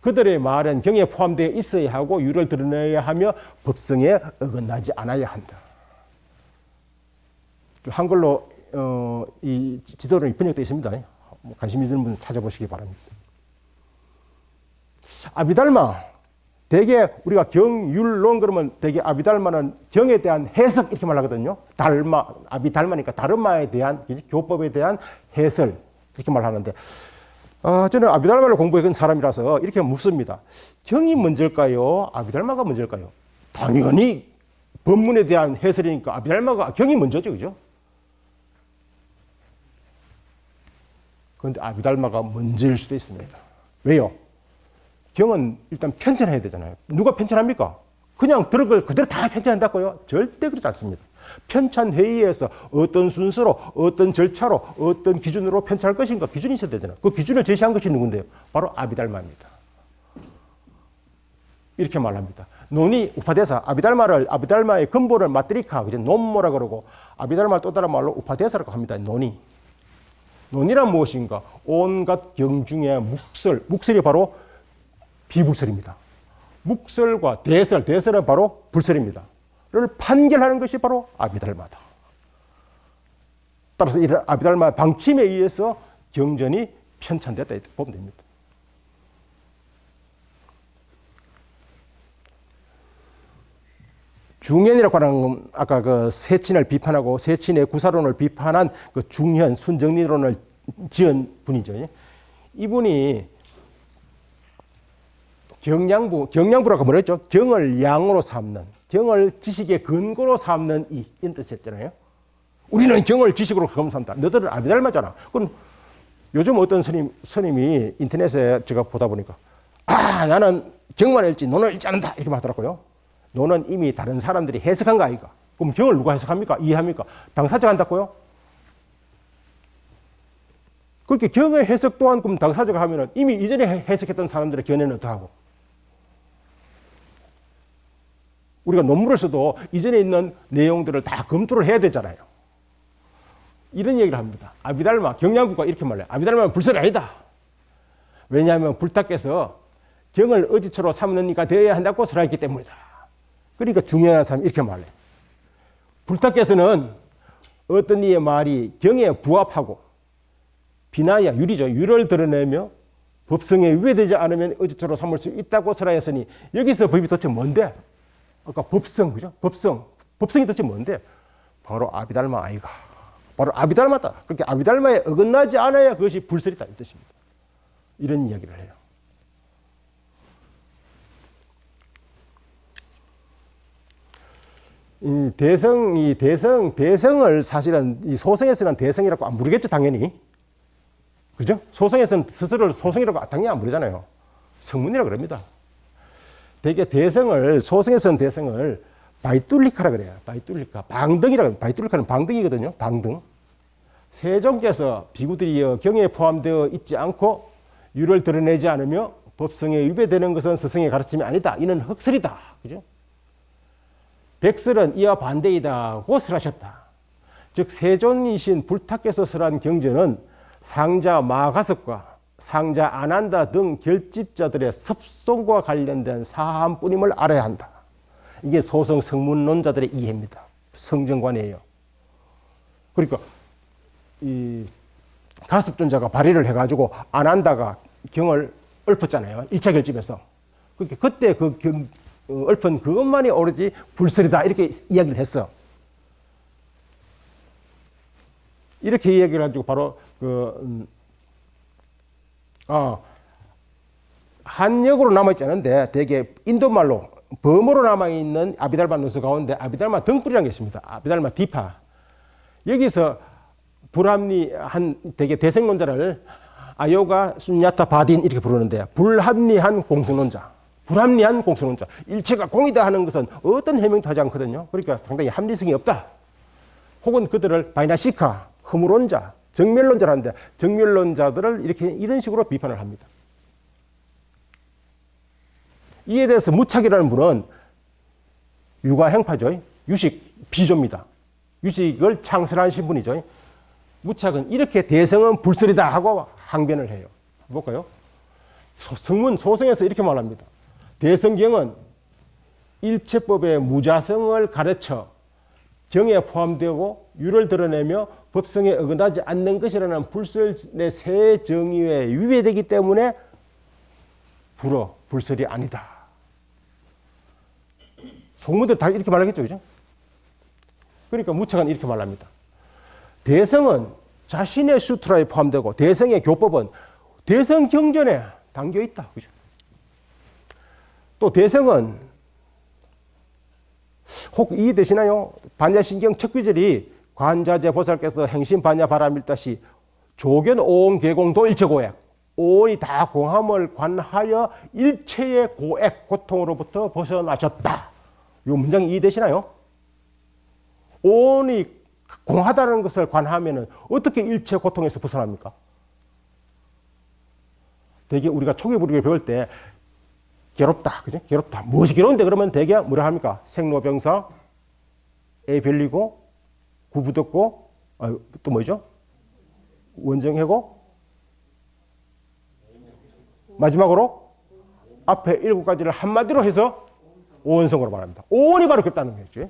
그들의 말은 경에 포함되어 있어야 하고 율을 드러내야 하며 법성에 어긋나지 않아야 한다. 한글로 이 지도론이 번역되어 있습니다. 관심 있는 분 찾아보시기 바랍니다. 아비달마, 대개 우리가 경율론 그러면 대개 아비달마는 경에 대한 해석 이렇게 말하거든요. 아비달마니까 다르마에 대한 교법에 대한 해설 이렇게 말하는데 저는 아비달마를 공부해본 사람이라서 이렇게 묻습니다. 경이 먼저일까요? 아비달마가 먼저일까요? 당연히 법문에 대한 해설이니까 경이 먼저죠, 그죠? 그런데 아비달마가 먼저일 수도 있습니다. 왜요? 경은 일단 편찬해야 되잖아요. 누가 편찬합니까? 그냥 들은 걸 그대로 다 편찬한다고요? 절대 그렇지 않습니다. 편찬 회의에서 어떤 순서로, 어떤 절차로, 어떤 기준으로 편찬할 것인가 기준이 있어야 되잖아요. 그 기준을 제시한 것이 누군데요? 바로 아비달마입니다. 이렇게 말합니다. 논이 우파대사, 아비달마의 근본을 마트리카, 논모라 그러고 아비달마를 또 다른 말로 우파대사라고 합니다. 논이란 무엇인가? 온갖 경중의 묵설이 바로 비불설입니다. 묵설과 대설은 바로 불설입니다. 판결하는 것이 바로 아비달마다. 따라서 이런 아비달마 방침에 의해서 경전이 편찬됐다 이렇게 보면 됩니다. 중현이라고 하는 건 아까 그 세친을 비판하고 세친의 구사론을 비판한 그 중현 순정리론을 지은 분이죠. 이분이 경량부라고 뭐랬죠? 경을 양으로 삼는, 경을 지식의 근거로 삼는 이런 뜻이었잖아요. 우리는 경을 지식으로 삼다. 너들은 아비달마잖아. 그럼 요즘 어떤 스님이 인터넷에 제가 보다 보니까 나는 경만 읽지 너는 읽지 않는다 이렇게 말하더라고요. 너는 이미 다른 사람들이 해석한 거 아이가? 그럼 경을 누가 해석합니까? 이해합니까? 당사자가 한다고요? 그렇게 경의 해석 또한 그럼 당사자가 하면은 이미 이전에 해석했던 사람들의 견해는 어떡하고? 우리가 논문을 써도 이전에 있는 내용들을 다 검토를 해야 되잖아요. 이런 얘기를 합니다. 아비달마, 경량부가 이렇게 말해요. 아비달마는 불설이 아니다. 왜냐하면 불타께서 경을 의지처로 삼는 이가 되어야 한다고 설하였기 때문이다. 그러니까 중요한 사람이 이렇게 말해요. 불타께서는 어떤 이의 말이 경에 부합하고 비나야 유리죠. 유를 드러내며 법성에 위배되지 않으면 의지처로 삼을 수 있다고 설하였으니 여기서 법이 도대체 뭔데? 아까 법성, 그죠? 법성이 도대체 뭔데? 바로 아비달마 아이가. 바로 아비달마다. 그렇게 아비달마에 어긋나지 않아야 그것이 불설이다 이 뜻입니다. 이런 이야기를 해요. 대성을 사실은 이 소성에서는 대성이라고 안 부르겠죠, 당연히. 그죠? 소성에서는 스스로를 소성이라고 당연히 안 부르잖아요. 성문이라고 그럽니다. 대개 소성에서는 대성을 바이뚤리카라 그래요. 바이뚤리카. 방등이라고. 바이뚤리카는 방등이거든요. 방등. 세종께서 비구들이 경에 포함되어 있지 않고 유를 드러내지 않으며 법성에 위배되는 것은 스승의 가르침이 아니다. 이는 흑설이다. 그죠? 백설은 이와 반대이다고 설하셨다. 즉 세존이신 불타께서 설한 경전은 상자 마가섭과 상자 안한다 등 결집자들의 섭송과 관련된 사함뿐임을 알아야 한다. 이게 소성 성문론자들의 이해입니다. 성정관이에요. 그러니까 이 가섭존자가 발의를 해가지고 안한다가 경을 읊었잖아요. 1차 결집에서. 그러니까 그때 그 읊은 그것만이 오로지 불설이다 이렇게 이야기를 했어. 이렇게 이야기를 해가지고 바로 한역으로 남아있지 않은데 대개 인도말로 범어로 남아있는 아비달마 누수 가운데 아비달마 등불이라는 게 있습니다. 아비달마 디파. 여기서 불합리한 대개 대생론자를 아요가 순야타 바딘 이렇게 부르는데 불합리한 공성론자. 불합리한 공성론자. 일체가 공이다 하는 것은 어떤 해명도 하지 않거든요. 그러니까 상당히 합리성이 없다. 혹은 그들을 바이나시카, 허무론자, 정멸론자라는데 정멸론자들을 이런 식으로 비판을 합니다. 이에 대해서 무착이라는 분은 유가행파죠. 유식 비조입니다. 유식을 창설하신 분이죠. 무착은 이렇게 대성은 불설이다 하고 항변을 해요. 볼까요? 소성에서 이렇게 말합니다. 대성경은 일체법의 무자성을 가르쳐 경에 포함되고 유를 드러내며 법성에 어긋나지 않는 것이라는 불설의 세 정의에 위배되기 때문에 불설이 아니다. 속문들 다 이렇게 말하겠죠, 그죠? 그러니까 무착은 이렇게 말합니다. 대성은 자신의 수트라에 포함되고 대성의 교법은 대성 경전에 담겨 있다, 그죠? 또 대성은 혹 이해되시나요? 반야신경 척귀절이 관자재 보살께서 행신 반야 바라밀다시 조견 오온 계공도 일체고액 오온이 다 공함을 관하여 일체의 고액 고통으로부터 벗어나셨다. 이 문장이 이해되시나요? 오온이 공하다는 것을 관하면 어떻게 일체 고통에서 벗어납니까? 되게 우리가 초기부리를 배울 때 괴롭다, 그죠? 괴롭다. 무엇이 괴로운데 그러면 대개 뭐라 합니까? 생로병사, 애 별리고, 구부덕고, 또 뭐죠? 원정해고, 마지막으로 앞에 7가지를 한마디로 해서 오온성으로 말합니다. 오온이 바로 괴롭다는 거죠.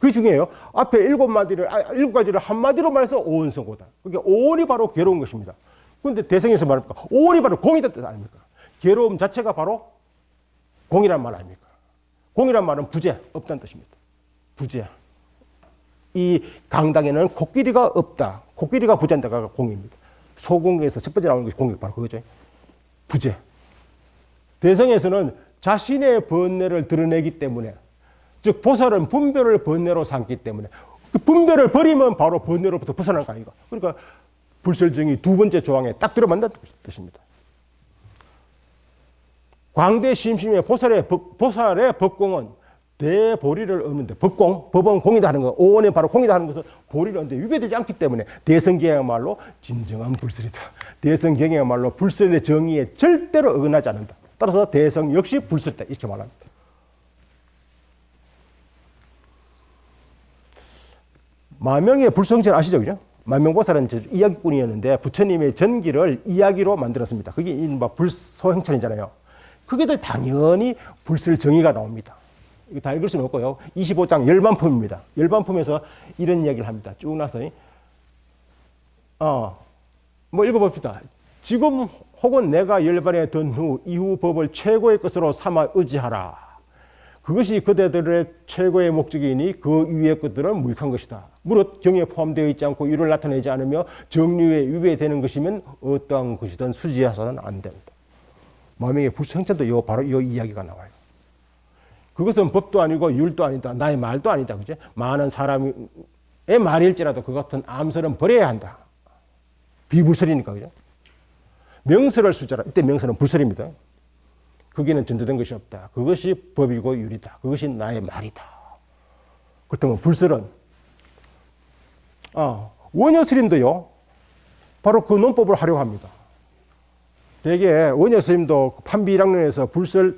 그 중에요. 앞에 7가지를 한마디로 말해서 오온성고다. 그러니까 오온이 바로 괴로운 것입니다. 그런데 대성에서 말합니까? 오온이 바로 공이다 뜻 아닙니까? 괴로움 자체가 바로 공이란 말 아닙니까? 공이란 말은 부재, 없다는 뜻입니다. 부재. 이 강당에는 코끼리가 없다. 코끼리가 부재한다가 공입니다. 소공에서 첫 번째 나오는 것이 공이 바로 그거죠. 부재. 대성에서는 자신의 번뇌를 드러내기 때문에, 즉 보살은 분별을 번뇌로 삼기 때문에 그 분별을 버리면 바로 번뇌로부터 벗어나는 거 아닌가. 그러니까 불설증이 두 번째 조항에 딱 들어맞는 뜻입니다. 광대 심심의 보살의 법공은 대보리를 얻는데, 법은 공이다 하는 거, 오원이 바로 공이다 하는 것은 보리를 얻는데 위배되지 않기 때문에 대성경이야말로 진정한 불설이다. 대성경이야말로 불설의 정의에 절대로 어긋나지 않는다. 따라서 대성 역시 불설이다 이렇게 말합니다. 만명의 불성전 아시죠? 그죠? 만명보살은 이야기꾼이었는데 부처님의 전기를 이야기로 만들었습니다. 그게 이른바 불소행천이잖아요. 그게 당연히 불설 정의가 나옵니다. 이거 다 읽을 수는 없고요. 25장 열반품입니다. 열반품에서 이런 이야기를 합니다. 쭉 나서 뭐 읽어봅시다. 지금 혹은 내가 열반에 든 후 이후 법을 최고의 것으로 삼아 의지하라. 그것이 그대들의 최고의 목적이니 그 위의 것들은 무익한 것이다. 무릇 경에 포함되어 있지 않고 이를 나타내지 않으며 정류에 위배되는 것이면 어떠한 것이든 수지해서는 안 된다. 마명의 불성천도 바로 이 이야기가 나와요. 그것은 법도 아니고 율도 아니다. 나의 말도 아니다. 그죠? 많은 사람의 말일지라도 그 같은 암설은 버려야 한다. 비불설이니까. 그죠? 명설을 수자라. 이때 명설은 불설입니다. 거기는 전도된 것이 없다. 그것이 법이고 율이다. 그것이 나의 말이다. 그렇다면 불설은 원효스님도요. 바로 그 논법을 하려고 합니다. 대개 원효스님도 판비일학론에서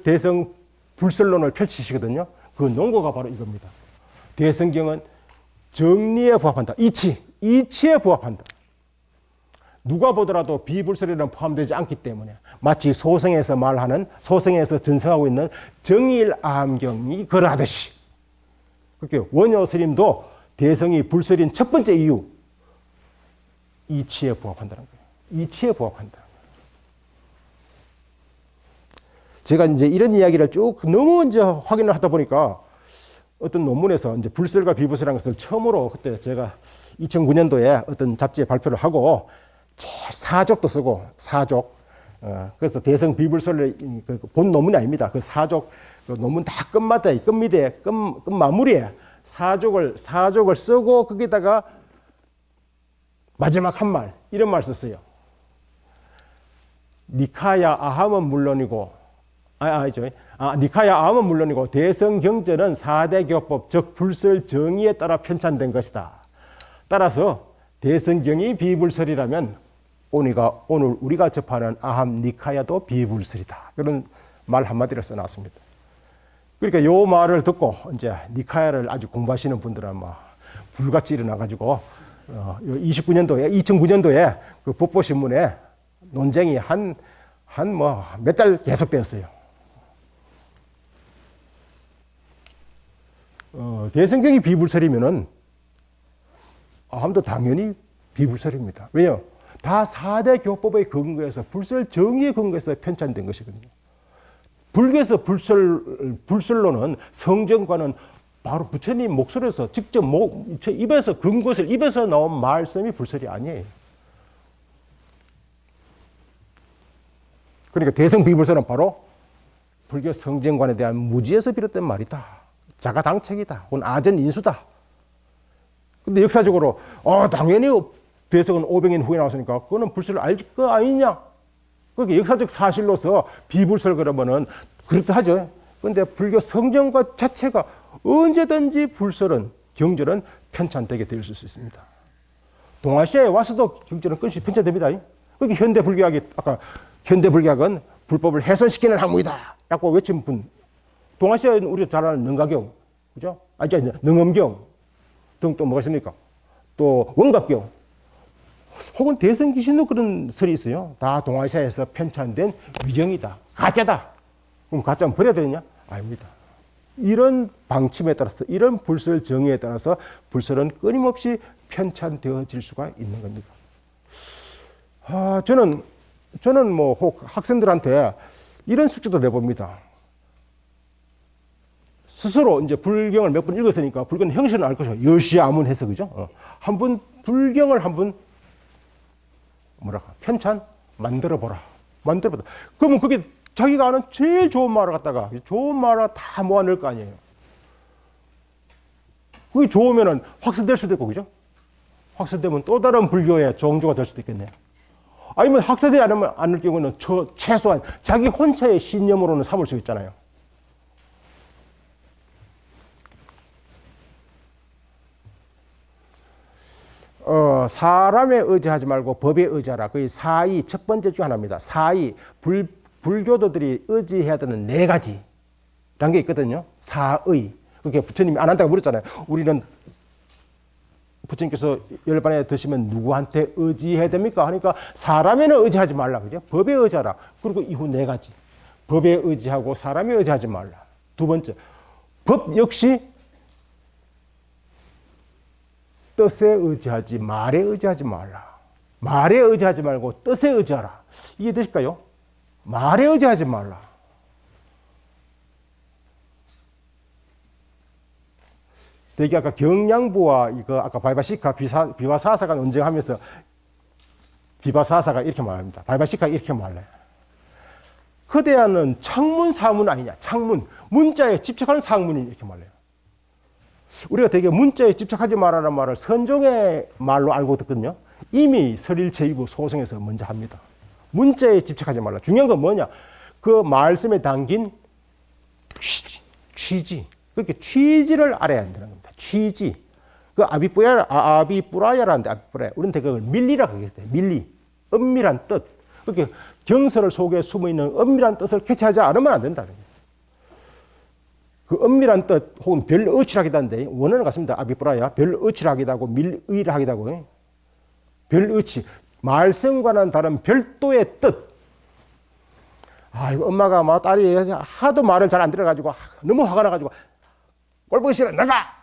대성 불설론을 펼치시거든요. 그 논거가 바로 이겁니다. 대성경은 정리에 부합한다. 이치에 부합한다. 누가 보더라도 비불설에는 포함되지 않기 때문에 마치 소성에서 전승하고 있는 정일암경이 그러하듯이, 그렇게 원효스님도 대성이 불설인 첫 번째 이유, 이치에 부합한다는 거예요. 이치에 부합한다. 제가 이제 이런 이야기를 쭉 너무 이제 확인을 하다 보니까 어떤 논문에서 이제 불설과 비불설이라는 것을 처음으로 그때 제가 2009년도에 어떤 잡지에 발표를 하고 사족도 쓰고 사족. 그래서 대성 비불설의 본 논문이 아닙니다. 그 사족 그 논문 다 끝마무리에 사족을 쓰고 거기다가 마지막 한 말, 이런 말 썼어요. 니카야 아함은 물론이고, 니카야 아함은 물론이고 대성경전은 4대 교법, 즉 불설 정의에 따라 편찬된 것이다. 따라서 대성경이 비불설이라면 오늘 우리가 접하는 아함 니카야도 비불설이다. 그런 말 한마디를 써놨습니다. 그러니까 이 말을 듣고 이제 니카야를 아주 공부하시는 분들은 막 불같이 일어나가지고 2009년도에 그 법보신문에 논쟁이 한 몇 달 계속되었어요. 대성경이 비불설이면은 아함도 당연히 비불설입니다. 왜요? 다 4대 교법의 근거에서 불설 정의의 근거에서 편찬된 것이거든요. 불교에서 불설론은 성정과는 바로 부처님 목소리에서 직접 입에서 근것을 입에서 나온 말씀이 불설이 아니에요. 그러니까 대성 비불설은 바로 불교 성정관에 대한 무지에서 비롯된 말이다. 자가당책이다. 혹은 아전인수다. 근데 역사적으로 당연히 대성은 500년 후에 나왔으니까 그거는 불설을 알 거 아니냐. 그게 역사적 사실로서 비불설 그러면은 그렇다 하죠. 그런데 불교 성정과 자체가 언제든지 경전은 편찬되게 될 수 있습니다. 동아시아에 와서도 경전은 끊임없이 편찬됩니다. 그게 현대 불교학은 불법을 훼손시키는 학문이다 라고 외친 분. 동아시아에는 우리가 잘 아는 능가경, 그죠? 능엄경 등 또 뭐가 있습니까? 또 원각경, 혹은 대성기신도 그런 설이 있어요. 다 동아시아에서 편찬된 위경이다, 가짜다. 그럼 가짜는 버려야 되느냐? 아닙니다. 이런 방침에 따라서 이런 불설 정의에 따라서 불설은 끊임없이 편찬되어질 수가 있는 겁니다. 저는 뭐 혹 학생들한테 이런 숙제도 내봅니다. 스스로 이제 불경을 몇 번 읽었으니까 불경 형식을 알 것이고 여시아문 해서 그죠? 한번 불경을 한번 편찬 만들어 보라. 그러면 그게 자기가 아는 제일 좋은 말을 갖다가 좋은 말을 다 모아낼 거 아니에요. 그게 좋으면은 확산될 수도 있고 그죠? 확산되면 또 다른 불교의 종조가 될 수도 있겠네요. 아니면 확산되지 않을 경우는 최소한 자기 혼자의 신념으로는 삼을 수 있잖아요. 사람에 의지하지 말고 법에 의지하라. 그게 사의 첫 번째 중 하나입니다. 사의 불교도들이 의지해야 되는 네 가지라는 게 있거든요. 사의. 그게 부처님이 안 한다고 물었잖아요. 우리는 부처님께서 열반에 드시면 누구한테 의지해야 됩니까? 하니까 사람에는 의지하지 말라. 그죠? 법에 의지하라. 그리고 이후 네 가지. 법에 의지하고 사람에 의지하지 말라. 두 번째. 법 역시 뜻에 의지하지 말에 의지하지 말라. 말에 의지하지 말고 뜻에 의지하라. 이해되실까요? 말에 의지하지 말라. 되게 아까 경량부와 이거 아까 바이바시카 비와사사가 논쟁하면서 비바사사가 이렇게 말합니다. 바이바시카가 이렇게 말해요. 거대한 창문 사문 아니냐? 창문 문자에 집착하는 상문이 이렇게 말해요. 우리가 되게 문자에 집착하지 말라는 말을 선종의 말로 알고 듣거든요. 이미 설일체이부 소승에서 먼저 합니다. 문자에 집착하지 말라. 중요한 건 뭐냐? 그 말씀에 담긴 취지. 그렇게 취지를 알아야 한다는 겁니다. 취지. 그 아비뿌라야라는데 아비뿌라야. 우리는 되게 그걸 밀리라고 하겠어요. 밀리. 엄밀한 뜻. 그렇게 경설 속에 숨어 있는 엄밀한 뜻을 캐치하지 않으면 안 된다는 거예요. 그 엄밀한 뜻 혹은 별의치라기도 한데 원어는 같습니다. 아비뿌라야. 별의치라기도 하고 밀의라기도 하고 별의치. 말씀과는 다른 별도의 뜻. 이거 엄마가 막 딸이 하도 말을 잘 안 들어가지고 너무 화가 나가지고 꼴보기 싫어 나가.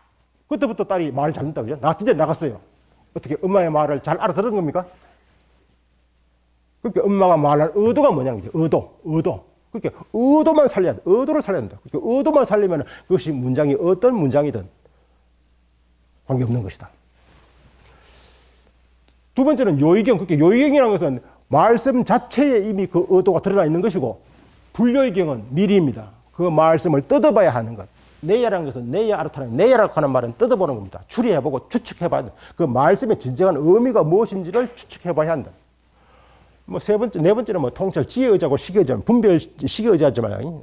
그때부터 딸이 말을 잘 듣다 그죠? 나 진짜 나갔어요. 어떻게 엄마의 말을 잘 알아들은 겁니까? 그러니까 엄마가 말할 의도가 뭐냐는 거죠. 의도. 그러니까 의도만 살려야 돼. 의도를 살려야 된다. 그러니까 의도만 살리면 그것이 문장이 어떤 문장이든 관계없는 것이다. 두 번째는 요의경. 그러니까 요의경이라는 것은 말씀 자체에 이미 그 의도가 드러나 있는 것이고 불요의경은 미리입니다. 그 말씀을 뜯어봐야 하는 것. 내야라는 것은 내야 아르타는 내야라고 하는 말은 뜯어보는 겁니다. 추리해보고 추측해봐야 한다. 그 말씀의 진정한 의미가 무엇인지를 추측해봐야 한다. 네 번째는 통찰, 지혜 의지하고 시계 의지하면 분별, 시계 의지하지 말아요.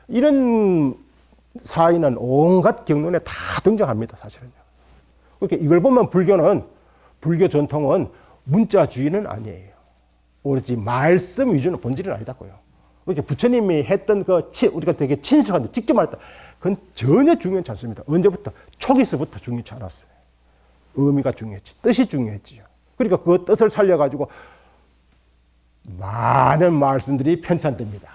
이런 사의는 온갖 경론에 다 등장합니다, 사실은요. 그러니까 이걸 보면 불교 전통은 문자주의는 아니에요. 오로지 말씀 위주는 본질은 아니다고요. 그러니까 부처님이 했던 우리가 되게 친숙한데 직접 말했다. 그건 전혀 중요하지 않습니다. 언제부터? 초기서부터 중요치 않았어요. 의미가 중요했지. 뜻이 중요했지요. 그러니까 그 뜻을 살려가지고 많은 말씀들이 편찬됩니다.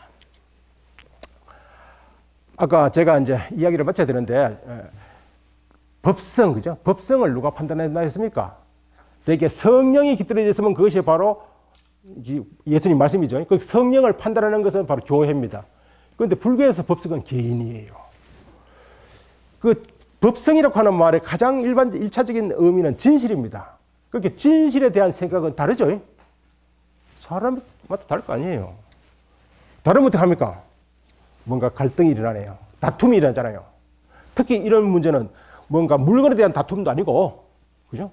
아까 제가 이제 이야기를 마쳐야 되는데, 법성, 그죠? 법성을 누가 판단한다 했습니까? 되게 성령이 깃들어져 있으면 그것이 바로 예수님 말씀이죠. 그 성령을 판단하는 것은 바로 교회입니다. 그런데 불교에서 법성은 개인이에요. 그 법성이라고 하는 말의 가장 일차적인 의미는 진실입니다. 그렇게 진실에 대한 생각은 다르죠. 사람마다 다를 거 아니에요. 다르면 어떻게 합니까? 뭔가 갈등이 일어나네요. 다툼이 일어나잖아요. 특히 이런 문제는 뭔가 물건에 대한 다툼도 아니고, 그죠?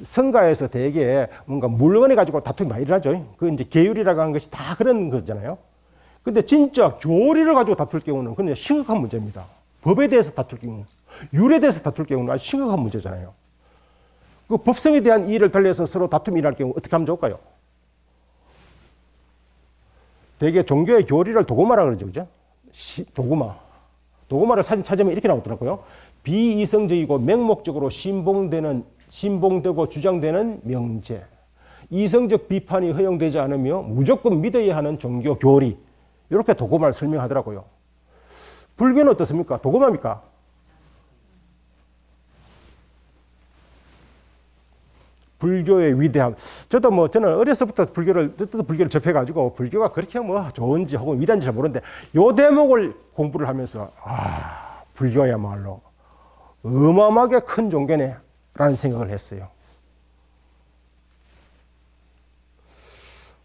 성가에서 대개 뭔가 물건에 가지고 다툼이 많이 일어나죠. 그 이제 계율이라고 하는 것이 다 그런 거잖아요. 근데 진짜 교리를 가지고 다툴 경우는 그냥 심각한 문제입니다. 법에 대해서 다툴 경우, 율에 대해서 다툴 경우는 아주 심각한 문제잖아요. 그 법성에 대한 이의를 달리해서 서로 다툼이 일어날 경우 어떻게 하면 좋을까요? 되게 종교의 교리를 도구마라 그러죠, 그죠? 도구마. 도구마를 찾으면 이렇게 나오더라고요. 비이성적이고 맹목적으로 신봉되고 주장되는 명제. 이성적 비판이 허용되지 않으며 무조건 믿어야 하는 종교 교리. 이렇게 도구마를 설명하더라고요. 불교는 어떻습니까? 도금합니까? 불교의 위대함. 저는 어려서부터 불교를 접해가지고 불교가 그렇게 뭐 좋은지 혹은 위대한지 잘 모르는데 요 대목을 공부를 하면서 불교야말로 어마어마하게 큰 종교네 라는 생각을 했어요.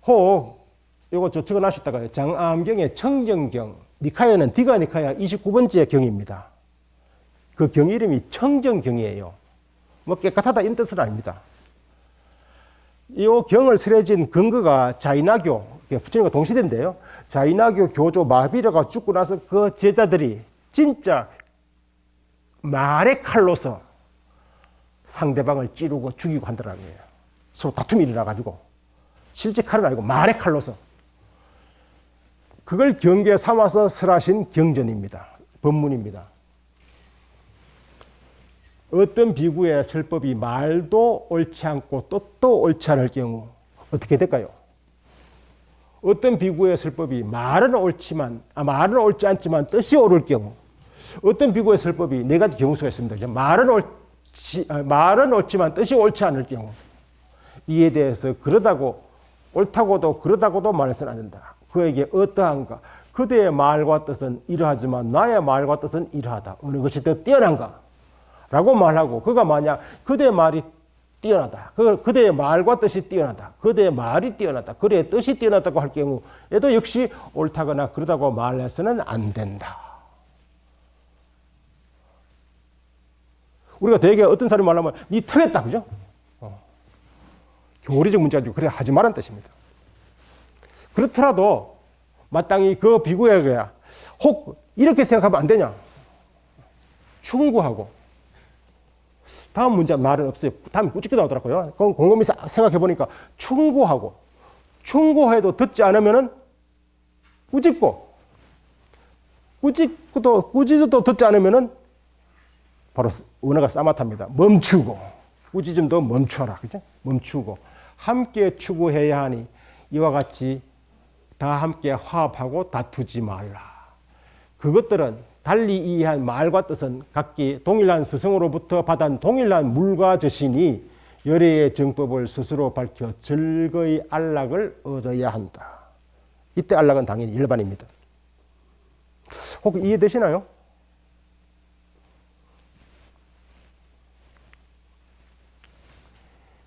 혹 요거 적어놨다가 장암경의 청정경, 니카야는 디가 니카야 29번째 경입니다. 그 경 이름이 청정경이에요. 뭐 깨끗하다 이런 뜻은 아닙니다. 이 경을 설해진 근거가 자이나교, 부처님과 동시대인데요. 자이나교 교조 마비라가 죽고 나서 그 제자들이 진짜 말의 칼로서 상대방을 찌르고 죽이고 한다는 거예요. 서로 다툼이 일어나가지고 실제 칼은 아니고 말의 칼로서 그걸 경계에 삼아서 설하신 경전입니다. 법문입니다. 어떤 비구의 설법이 말도 옳지 않고 뜻도 옳지 않을 경우 어떻게 될까요? 어떤 비구의 설법이 말은 옳지 않지만 뜻이 옳을 경우 어떤 비구의 설법이 네 가지 경우수가 있습니다. 말은 옳지만 뜻이 옳지 않을 경우 이에 대해서 옳다고도 그러다고도 말해서는 안 된다. 그에게 어떠한가? 그대의 말과 뜻은 이러하지만 나의 말과 뜻은 이러하다. 어느 것이 더 뛰어난가? 라고 말하고 그가 만약 그대의 말이 뛰어나다. 그대의 말과 뜻이 뛰어나다. 그대의 말이 뛰어나다. 그대의 뜻이 뛰어나다고 할 경우에도 역시 옳다거나 그러다고 말해서는 안 된다. 우리가 대개 어떤 사람이 말하면 니 틀렸다. 그죠? 교리적 문제가지고 그래 하지 말란 뜻입니다. 그렇더라도 마땅히 그 비구에게 혹 이렇게 생각하면 안 되냐? 충고하고 다음 문제 말은 없어요. 다음에 꾸짖기 나오더라고요. 그럼 곰곰이 생각해 보니까 충고해도 듣지 않으면은 꾸짖어도 듣지 않으면은 바로 언어가 싸mat합니다. 멈추고 꾸짖음도 멈춰라. 그죠? 멈추고 함께 추구해야 하니 이와 같이 다 함께 화합하고 다투지 말라. 그것들은 달리 이해한 말과 뜻은 각기 동일한 스승으로부터 받은 동일한 물과 저신이 열애의 정법을 스스로 밝혀 즐거이 안락을 얻어야 한다. 이때 안락은 당연히 일반입니다. 혹 이해되시나요?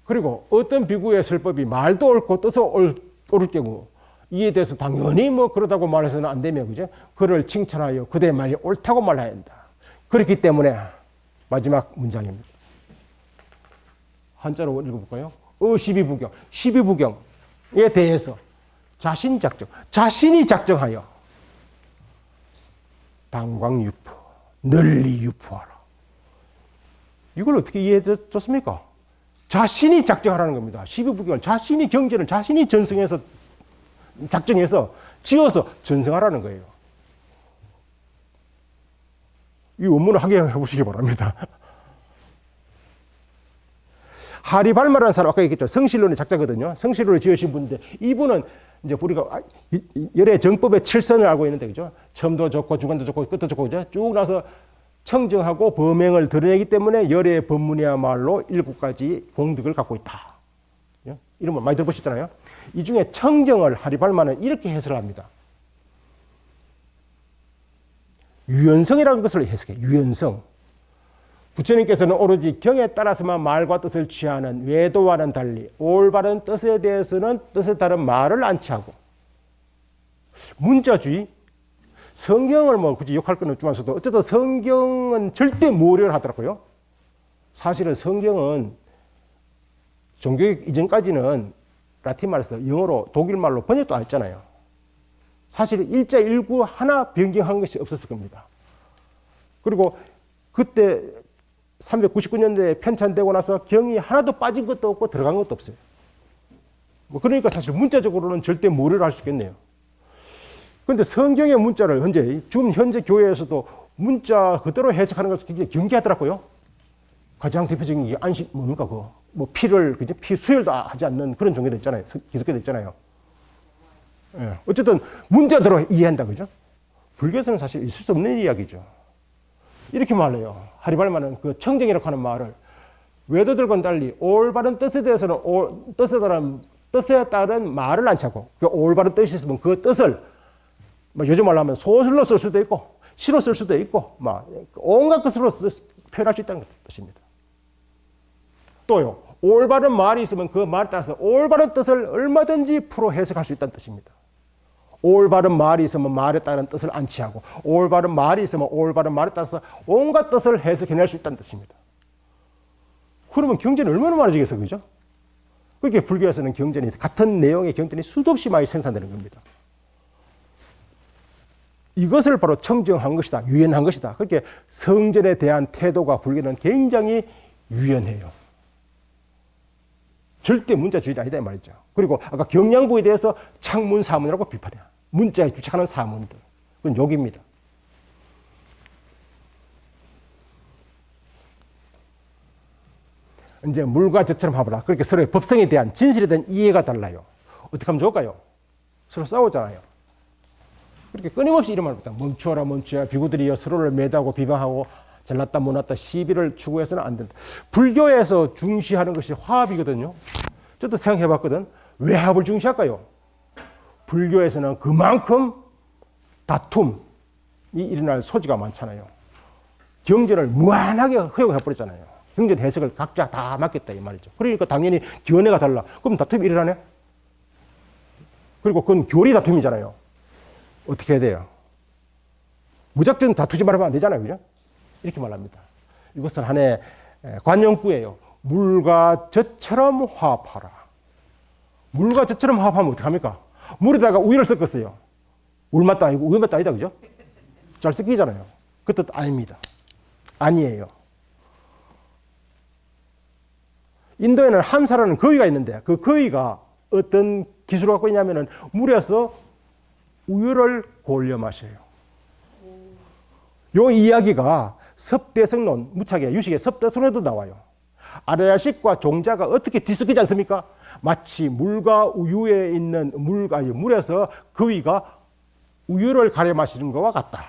그리고 어떤 비구의 설법이 말도 옳고 뜻도 옳을 경우 이에 대해서 당연히 뭐 그러다고 말해서는 안 되며, 그죠? 그를 칭찬하여 그대의 말이 옳다고 말해야 한다. 그렇기 때문에 마지막 문장입니다. 한자로 읽어볼까요? 12부경에 대해서 자신이 작정하여 방광유포, 널리 유포하라. 이걸 어떻게 이해해 줬습니까? 자신이 작정하라는 겁니다. 12부경을 자신이 경전을 자신이 작정해서 지어서 전승하라는 거예요. 이 원문을 확인해 보시기 바랍니다. 하리발마라는 사람 아까 얘기했죠. 성실론의 작자거든요. 성실론을 지으신 분인데 이분은 이제 우리가 열의 정법의 칠선을 알고 있는데, 그죠? 처음도 좋고 중간도 좋고 끝도 좋고, 그죠? 쭉 나서 청정하고 범행을 드러내기 때문에 열의 법문이야말로 7가지 공덕을 갖고 있다. 이런 말 많이 들어보셨잖아요. 이 중에 청정을 하리발마는 이렇게 해설합니다. 유연성이라는 것을 해석해요. 유연성. 부처님께서는 오로지 경에 따라서만 말과 뜻을 취하는 외도와는 달리 올바른 뜻에 대해서는 뜻에 따른 말을 안 취하고, 문자주의, 성경을 뭐 굳이 욕할 건 없지만서도 어쨌든 성경은 절대 무오류를 하더라고요. 사실은 성경은 종교육 이전까지는 라틴 말에서 영어로 독일말로 번역도 안 했잖아요. 사실 일자 일구 하나 변경한 것이 없었을 겁니다. 그리고 그때 399년대에 편찬되고 나서 경이 하나도 빠진 것도 없고 들어간 것도 없어요. 뭐 그러니까 사실 문자적으로는 절대 무오류를 할 수 있겠네요. 그런데 성경의 문자를 현재 교회에서도 문자 그대로 해석하는 것을 굉장히 경계하더라고요. 가장 대표적인 게 뭡니까? 뭐 피 수혈도 하지 않는 그런 종교도 있잖아요. 기독교도 있잖아요. 예. 어쨌든 문자대로 이해한다, 그죠? 불교에서는 사실 있을 수 없는 이야기죠. 이렇게 말해요. 하리발마는 그 청정이라고 하는 말을 외도들과는 달리 올바른 뜻에 대해서는 뜻에 따른 말을 안 차고 그 올바른 뜻이 있으면 그 뜻을 뭐 요즘 말로 하면 소설로 쓸 수도 있고 시로 쓸 수도 있고 막 온갖 것으로 표현할 수 있다는 뜻입니다. 또요. 올바른 말이 있으면 그 말에 따라서 올바른 뜻을 얼마든지 풀어 해석할 수 있다는 뜻입니다. 올바른 말이 있으면 말에 따른 뜻을 안 취하고 올바른 말이 있으면 올바른 말에 따라서 온갖 뜻을 해석해낼 수 있다는 뜻입니다. 그러면 경전이 얼마나 많아지겠어요, 그죠? 그렇게 불교에서는 경전이 같은 내용의 경전이 수도 없이 많이 생산되는 겁니다. 이것을 바로 청정한 것이다, 유연한 것이다. 그렇게 성전에 대한 태도가 불교는 굉장히 유연해요. 절대 문자주의가 아니다 이 말이죠. 그리고 아까 경량부에 대해서 창문 사문이라고 비판해요. 문자에 집착하는 사문들. 그건 욕입니다. 이제 물과 젖처럼 하보라. 그렇게 서로의 법성에 대한 진실에 대한 이해가 달라요. 어떻게 하면 좋을까요? 서로 싸우잖아요. 그렇게 끊임없이 이런 말입니다. 멈추어라 멈추어라. 비구들이여 서로를 매다고 비방하고 잘났다 못났다 시비를 추구해서는 안 된다. 불교에서 중시하는 것이 화합이거든요. 저도 생각해 봤거든. 왜 화합을 중시할까요? 불교에서는 그만큼 다툼이 일어날 소지가 많잖아요. 경전을 무한하게 허용해버렸잖아요. 경전 해석을 각자 다 맡겼다 이 말이죠. 그러니까 당연히 견해가 달라. 그럼 다툼이 일어나네? 그리고 그건 교리 다툼이잖아요. 어떻게 해야 돼요? 무작정 다투지 말하면 안 되잖아요. 그죠? 이렇게 말합니다. 이것은 하나의 관용구예요. 물과 젖처럼 화합하라. 물과 젖처럼 화합하면 어떡합니까? 물에다가 우유를 섞었어요. 물 맛도 아니고 우유 맛도 아니다. 그죠? 잘 섞이잖아요. 그 뜻 아닙니다. 아니에요. 인도에는 함사라는 거위가 있는데 그 거위가 어떤 기술을 갖고 있냐면은 물에서 우유를 골려 마셔요. 요 이야기가 섭대성론, 무착의 유식의 섭대성론에도 나와요. 아라야식과 종자가 어떻게 뒤섞이지 않습니까? 마치 물과 우유에 있는 물에서 거위가 우유를 가려 마시는 것과 같다.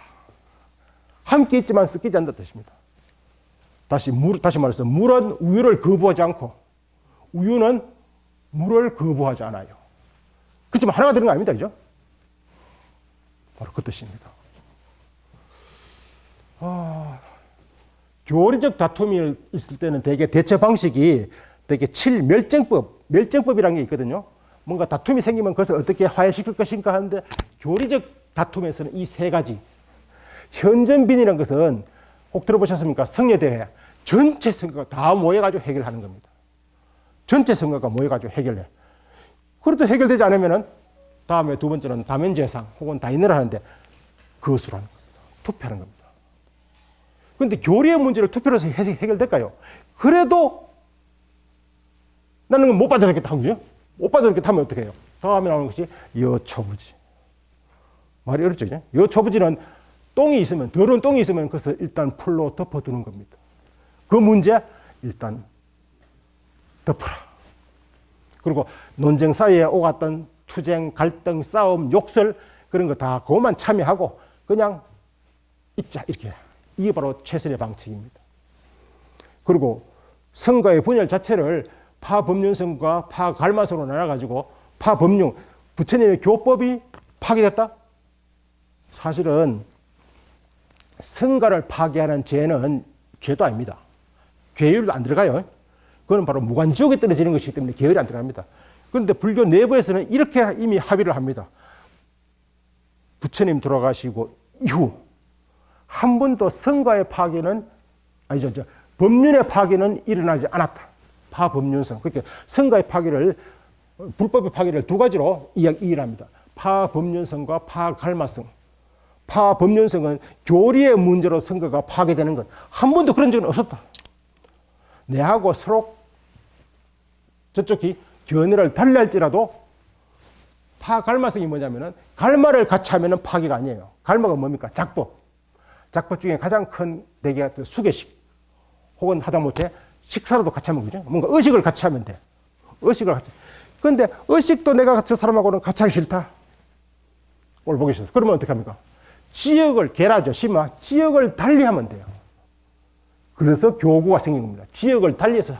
함께 있지만 섞이지 않는다는 뜻입니다. 다시 말해서 물은 우유를 거부하지 않고 우유는 물을 거부하지 않아요. 그렇지만 하나가 되는 거 아닙니다. 그죠? 바로 그 뜻입니다. 교리적 다툼이 있을 때는 대개 대처 방식이 되게 멸정법이라는 게 있거든요. 뭔가 다툼이 생기면 그것을 어떻게 화해시킬 것인가 하는데 교리적 다툼에서는 이 세 가지. 현전빈이라는 것은 혹 들어보셨습니까? 성례대회. 전체 성가가 다 모여가지고 해결하는 겁니다. 전체 성가가 모여가지고 해결해. 그래도 해결되지 않으면은 다음에 두 번째는 다면제상 혹은 다인을 하는데 거수를 하는 겁니다. 투표하는 겁니다. 그런데 교리의 문제를 투표로 해서 해결될까요? 그래도 나는 못 받아들였겠다 하면 그죠? 못 받아들였겠다 하면 어떻게 해요? 다음에 나오는 것이 여초부지. 말이 어렵죠, 그죠? 여초부지는 똥이 있으면, 더러운 똥이 있으면 그것을 일단 풀로 덮어두는 겁니다. 그 문제 일단 덮어라. 그리고 논쟁 사이에 오갔던 투쟁, 갈등, 싸움, 욕설 그런 거 다 그것만 참여하고 그냥 있자 이렇게. 이게 바로 최선의 방책입니다. 그리고 성가의 분열 자체를 파법륜성과 파갈마성으로 나눠가지고 파법륜, 부처님의 교법이 파괴됐다? 사실은 성가를 파괴하는 죄는 죄도 아닙니다. 계율도 안 들어가요. 그건 바로 무관지옥에 떨어지는 것이기 때문에 계율이 안 들어갑니다. 그런데 불교 내부에서는 이렇게 이미 합의를 합니다. 부처님 돌아가시고 이후 한 번도 성가의 파괴는 아니죠. 법륜의 파괴는 일어나지 않았다. 파법륜성. 그러니까 성가의 파괴를 불법의 파괴를 두 가지로 이해를 합니다. 파법륜성과 파갈마성. 파법륜성은 교리의 문제로 성가가 파괴되는 것. 한 번도 그런 적은 없었다. 내하고 서로 저쪽이 견해를 달리할지라도 파갈마성이 뭐냐면은 갈마를 같이 하면은 파괴가 아니에요. 갈마가 뭡니까? 작법. 작법 중에 가장 큰 대개가 수계식 혹은 하다못해 식사라도 같이 하면 그죠? 뭔가 의식을 같이 하면 돼. 의식을 같이. 그런데 의식도 내가 저 사람하고는 같이 하기 싫다. 오늘 보기 싫어. 그러면 어떻게 합니까? 지역을 계라죠. 심화. 지역을 달리하면 돼요. 그래서 교구가 생긴 겁니다. 지역을 달리해서.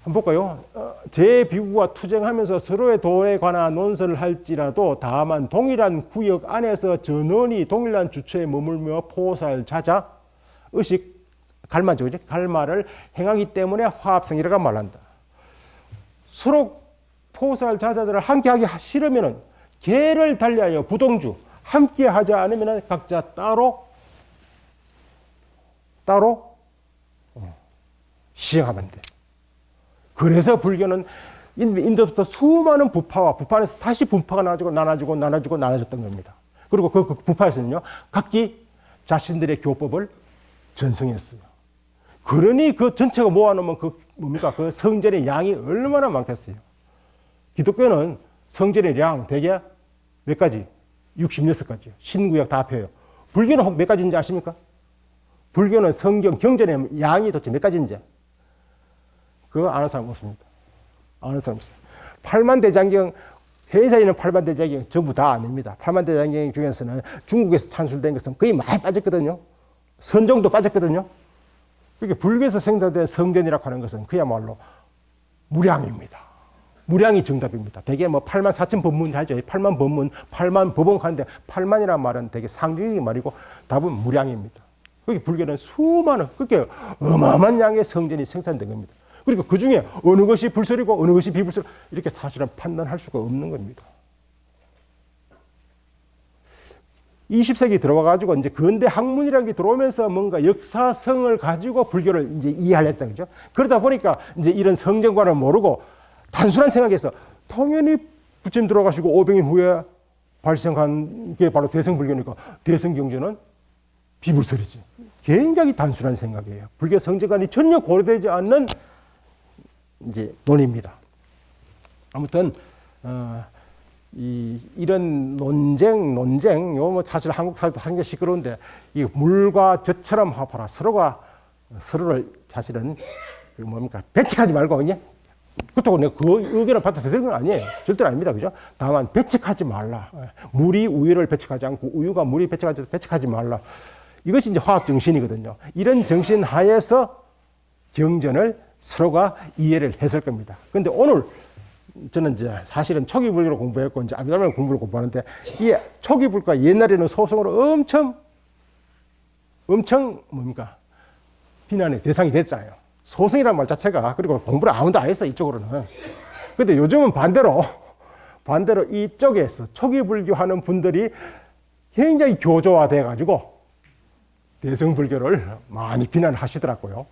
한번 볼까요? 제2구가 투쟁하면서 서로의 도에 관한 논설을 할지라도 다만 동일한 구역 안에서 전원이 동일한 주체에 머물며 포살자자 의식 갈마죠. 그죠? 갈마를 행하기 때문에 화합성이라고 말한다. 서로 포살자자들을 함께하기 싫으면은 개를 달리하여 부동주 함께 하지 않으면 각자 따로 시행하면 돼. 그래서 불교는 인도에서 수많은 부파와 부파 안에서 다시 분파가 나눠지고 나눠졌던 겁니다. 그리고 그 부파에서는요, 각기 자신들의 교법을 전승했어요. 그러니 그 전체가 모아놓으면 그 성전의 양이 얼마나 많겠어요. 기독교는 성전의 양 대개 몇 가지? 66가지요. 신구약 다 합해요. 불교는 혹 몇 가지인지 아십니까? 불교는 성경, 경전의 양이 도대체 몇 가지인지? 그거 아는 사람 없습니다. 아는 사람 없어요. 팔만대장경, 회사에 있는 팔만대장경 전부 다 아닙니다. 팔만대장경 중에서는 중국에서 찬술된 것은 거의 많이 빠졌거든요. 선종도 빠졌거든요. 그러니까 불교에서 생산된 성전이라고 하는 것은 그야말로 무량입니다. 무량이 정답입니다. 대개 뭐 8만 4천 법문 하죠. 8만 법문, 8만 법원 하는데 8만이라는 말은 되게 상징적인 말이고 답은 무량입니다. 그게 불교는 수많은, 그렇게 어마어마한 양의 성전이 생산된 겁니다. 그리고 그 중에 어느 것이 불설이고 어느 것이 비불설, 이렇게 사실은 판단할 수가 없는 겁니다. 20세기 들어와가지고 이제 근대 학문이라는 게 들어오면서 뭔가 역사성을 가지고 불교를 이제 이해하려던 거죠. 그러다 보니까 이제 이런 성전관을 모르고 단순한 생각에서 당연히 부처님 들어가시고 500년 후에 발생한 게 바로 대성불교니까 대성경전은 비불설이지. 굉장히 단순한 생각이에요. 불교 성전관이 전혀 고려되지 않는 이제 논입니다. 아무튼 이런 논쟁, 요 뭐 사실 한국 사회도 한게 시끄러운데 이 물과 젖처럼 화합하라. 서로를 사실은 뭡니까 배척하지 말고 그냥 그렇다고 내가 그 의견을 받아들이는 건 아니에요. 절대로 아닙니다. 그죠? 다만 배척하지 말라. 물이 우유를 배척하지 않고 우유가 물이 배척하지 말라. 이것이 이제 화합 정신이거든요. 이런 정신 하에서 경전을 서로가 이해를 했을 겁니다. 그런데 오늘 저는 이제 사실은 초기 불교를 공부했고 이제 아비달라 공부를 공부하는데 이 초기 불교가 옛날에는 소송으로 엄청 뭡니까 비난의 대상이 됐잖아요. 소송이라는 말 자체가. 그리고 공부를 아무도 안 했어 이쪽으로는. 근데 요즘은 반대로 이쪽에서 초기 불교 하는 분들이 굉장히 교조화돼 가지고 대성불교를 많이 비난하시더라고요.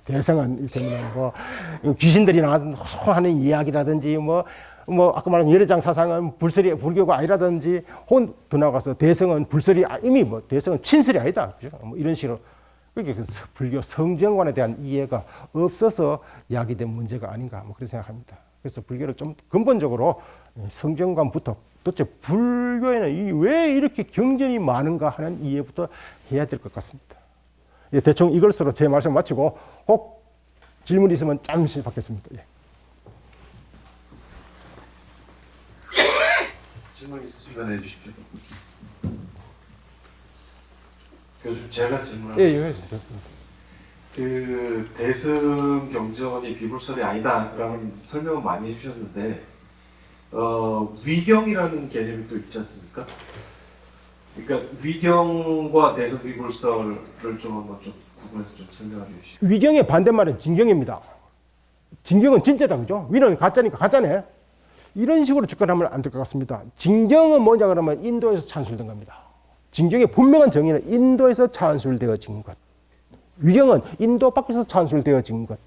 대성은 뭐 귀신들이 나와서 하는 이야기라든지 뭐 아까 말한 열애장 사상은 불설이 불교가 아니라든지 혹은 더 나아가서 대성은 불설이 이미 뭐 대성은 친설이 아니다. 그죠? 뭐 이런 식으로. 그러니까 불교 성전관에 대한 이해가 없어서 야기된 문제가 아닌가 뭐 그런 생각합니다. 그래서 불교를 좀 근본적으로 성전관부터 도대체 불교에는 왜 이렇게 경전이 많은가 하는 이해부터 해야 될 것 같습니다. 예, 대충 이것으로 제 말씀 마치고 혹 질문 있으면 잠시 받겠습니다. 예. 질문 있으시면 해주십시오. 교수님 제가 질문을 예. 그 대승 경전이 비불설이 아니다라는 설명을 많이 해주셨는데 위경이라는 개념이 또 있지 않습니까? 그러니까 위경과 대승 비불설을 좀 한번 좀 구분해서 좀 설명해 주시죠. 위경의 반대말은 진경입니다. 진경은 진짜다 그죠? 위는 가짜니까 가짜네. 이런 식으로 접근하면 안 될 것 같습니다. 진경은 뭐냐 그러면 인도에서 찬술된 겁니다. 진경의 분명한 정의는 인도에서 찬술되어진 것. 위경은 인도 밖에서 찬술되어진 것.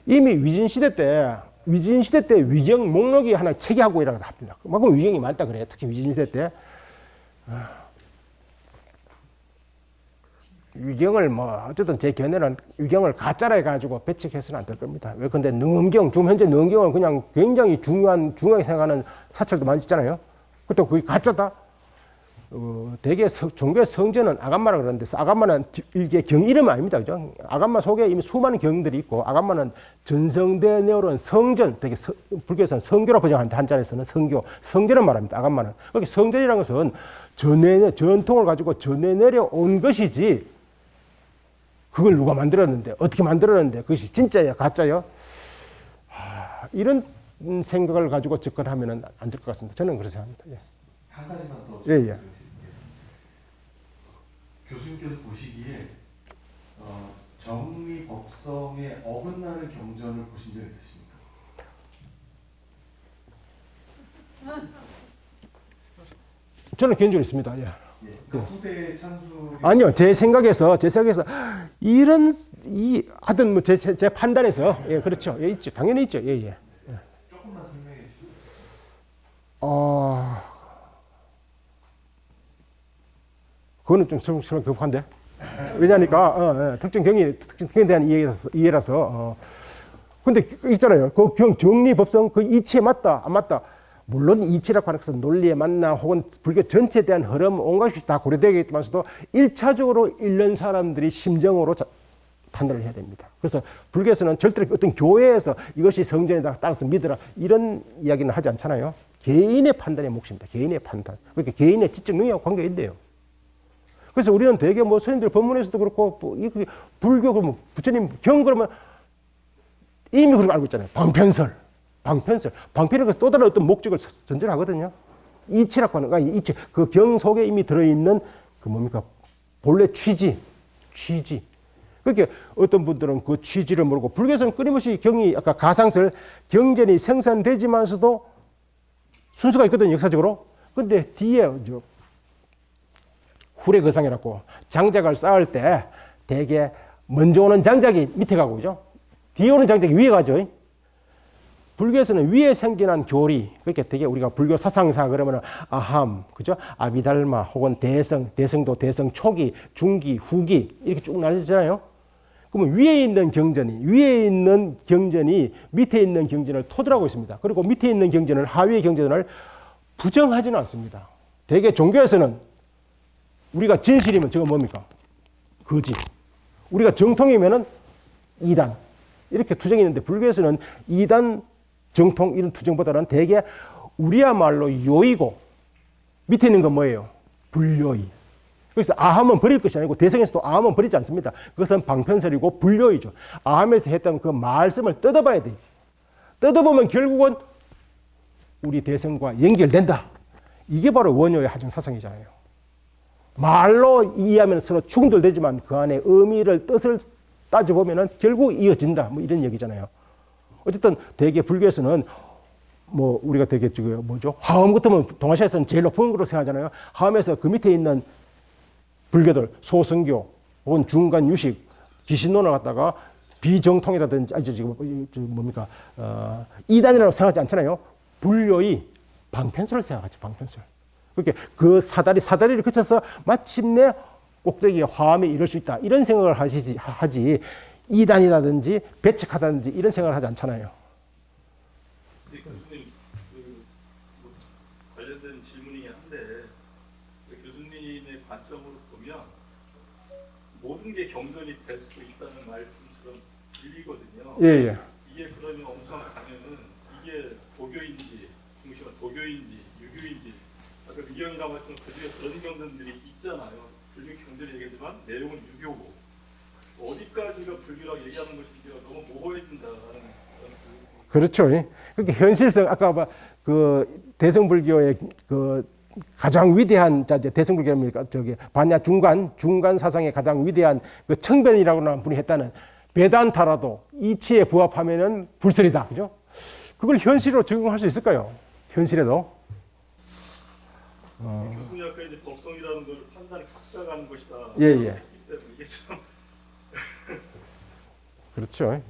이미 위진시대 때 위경 목록이 하나 체계하고 이라고 합니다. 그만큼 위경이 많다 그래요. 특히 위진시대 때. 위경을 뭐 어쨌든 제 견해는 위경을 가짜라 해가지고 배척해서는 안 될 겁니다. 왜 근데 능엄경 지금 현재 능엄경은 그냥 굉장히 중요하게 생각하는 사찰도 많이 있잖아요. 그것도 그게 가짜다. 대개 종교의 성전은 아감마라 그러는데 아감마는 이게 경 이름 아닙니다, 그죠? 아감마 속에 이미 수많은 경들이 있고 아감마는 전성대 내오른 성전, 되게 불교에서는 성교라고 번역하는데 한자에서는 성교, 성전을 말합니다. 아감마는 그렇게 성전이라는 것은 전통을 가지고 전해 내려온 것이지 그걸 누가 만들었는데 어떻게 만들었는데 그것이 진짜야 가짜야? 이런 생각을 가지고 접근하면 안 될 것 같습니다. 저는 그렇게 생각합니다. 예. 한 가지만 더 예, 예. 드릴게요. 교수님께서 보시기에 정리법성의 어긋나는 경전을 보신 적 있으십니까? 저는 개인적으로 있습니다. 예. 예. 그러니까 후대 찬수 아니요, 제 생각에서 이런 하여튼 뭐 제 판단에서 예, 그렇죠, 예, 있죠, 당연히 있죠, 예, 예. 조금만 설명해 주시죠. 그거는 좀 설명 급한데. 왜냐니까 특정 경에 대한 이해라서. 근데 있잖아요. 그 정리법성 그 이치에 맞다 안 맞다. 물론 이치라고 하는 것은 논리에 맞나 혹은 불교 전체에 대한 흐름 온갖 것이 다 고려되겠지만서도 1차적으로 읽는 사람들이 심정으로 판단을 해야 됩니다. 그래서 불교에서는 절대로 어떤 교회에서 이것이 성전이다 따라서 믿으라 이런 이야기는 하지 않잖아요. 개인의 판단의 몫입니다. 개인의 판단. 그러니까 개인의 지적 능력과 관계가 있대요. 그래서 우리는 되게 뭐 스님들 법문에서도 그렇고 불교 그러면 부처님 경 그러면 이미 그렇게 알고 있잖아요. 방편설. 방편에 또 다른 어떤 목적을 전제하거든요. 이치라고 하는 거 이치. 그 경 속에 이미 들어있는 그 뭡니까 본래 취지. 그렇게 어떤 분들은 그 취지를 모르고 불교에서는 끊임없이 경이 아까 가상설 경전이 생산되지만서도 순서가 있거든요. 역사적으로. 근데 뒤에 후레거상이라고 장작을 쌓을 때 대개 먼저 오는 장작이 밑에 가고 그죠? 뒤에 오는 장작이 위에 가죠. 불교에서는 위에 생겨난 교리, 그렇게 되게 우리가 불교 사상사 그러면 아함, 그죠? 아비달마 혹은 대성도 대성 초기, 중기, 후기 이렇게 쭉 나뉘잖아요. 그러면 위에 있는 경전이 밑에 있는 경전을 토대하고 있습니다. 그리고 밑에 있는 경전을 하위의 경전을 부정하지는 않습니다. 대개 종교에서는 우리가 진실이면 저거 뭡니까? 거짓. 우리가 정통이면은 이단. 이렇게 투정이 있는데 불교에서는 이단, 정통 이런 투정보다는 대개 우리야말로 요이고 밑에 있는 건 뭐예요? 불요이. 그래서 아함은 버릴 것이 아니고 대성에서도 아함은 버리지 않습니다. 그것은 방편설이고 불요이죠. 아함에서 했던 그 말씀을 뜯어봐야 되지. 뜯어보면 결국은 우리 대성과 연결된다. 이게 바로 원효의 하정 사상이잖아요. 말로 이해하면 서로 충돌되지만 그 안에 의미를 뜻을 따져보면 결국 이어진다. 뭐 이런 얘기잖아요. 어쨌든 대개 불교에서는 뭐 우리가 되게 화엄 같으면 동아시아에서는 제일 높은 거로 생각하잖아요. 화엄에서 그 밑에 있는 불교들 소성교 혹은 중간 유식 기신론을 갖다가 비정통이라든지 이단이라고 생각하지 않잖아요. 불교의 방편설을 생각하죠. 방편설. 그렇게 그 사다리를 거쳐서 마침내 꼭대기에 화엄에 이를 수 있다. 이런 생각을 하지 이단이라든지 배척하다든지 이런 생각을 하지 않잖아요. 교수님 관련된 질문이긴 한데 교수님의 관점으로 보면 모든 게 경전이 될 수 있다는 말씀처럼 들리거든요. 예. 이게 그러면 엄청 가면은 이게 도교인지 도교인지 유교인지 아까 미경이가 말했던 그중에 그런 경전들이 있잖아요. 불교 경전이 얘기하지만 내용은 유교고 어디까지가 불교라고 얘기하는 것인지가 너무 모호해진다는 그렇죠. 그렇게 현실성 아까 그 대성불교의 그 가장 위대한 대성불교입니까? 반야 중간 사상의 가장 위대한 그 청변이라고 하는 분이 했다는 베단타라도 이치에 부합하면은 불설이다. 그죠? 그걸 현실로 적용할 수 있을까요? 현실에도. 교수님 아까 이제 법성이라는 걸 판단이 각자가 하는 것이다. 예. 때문에 이게 참 그렇죠. 예.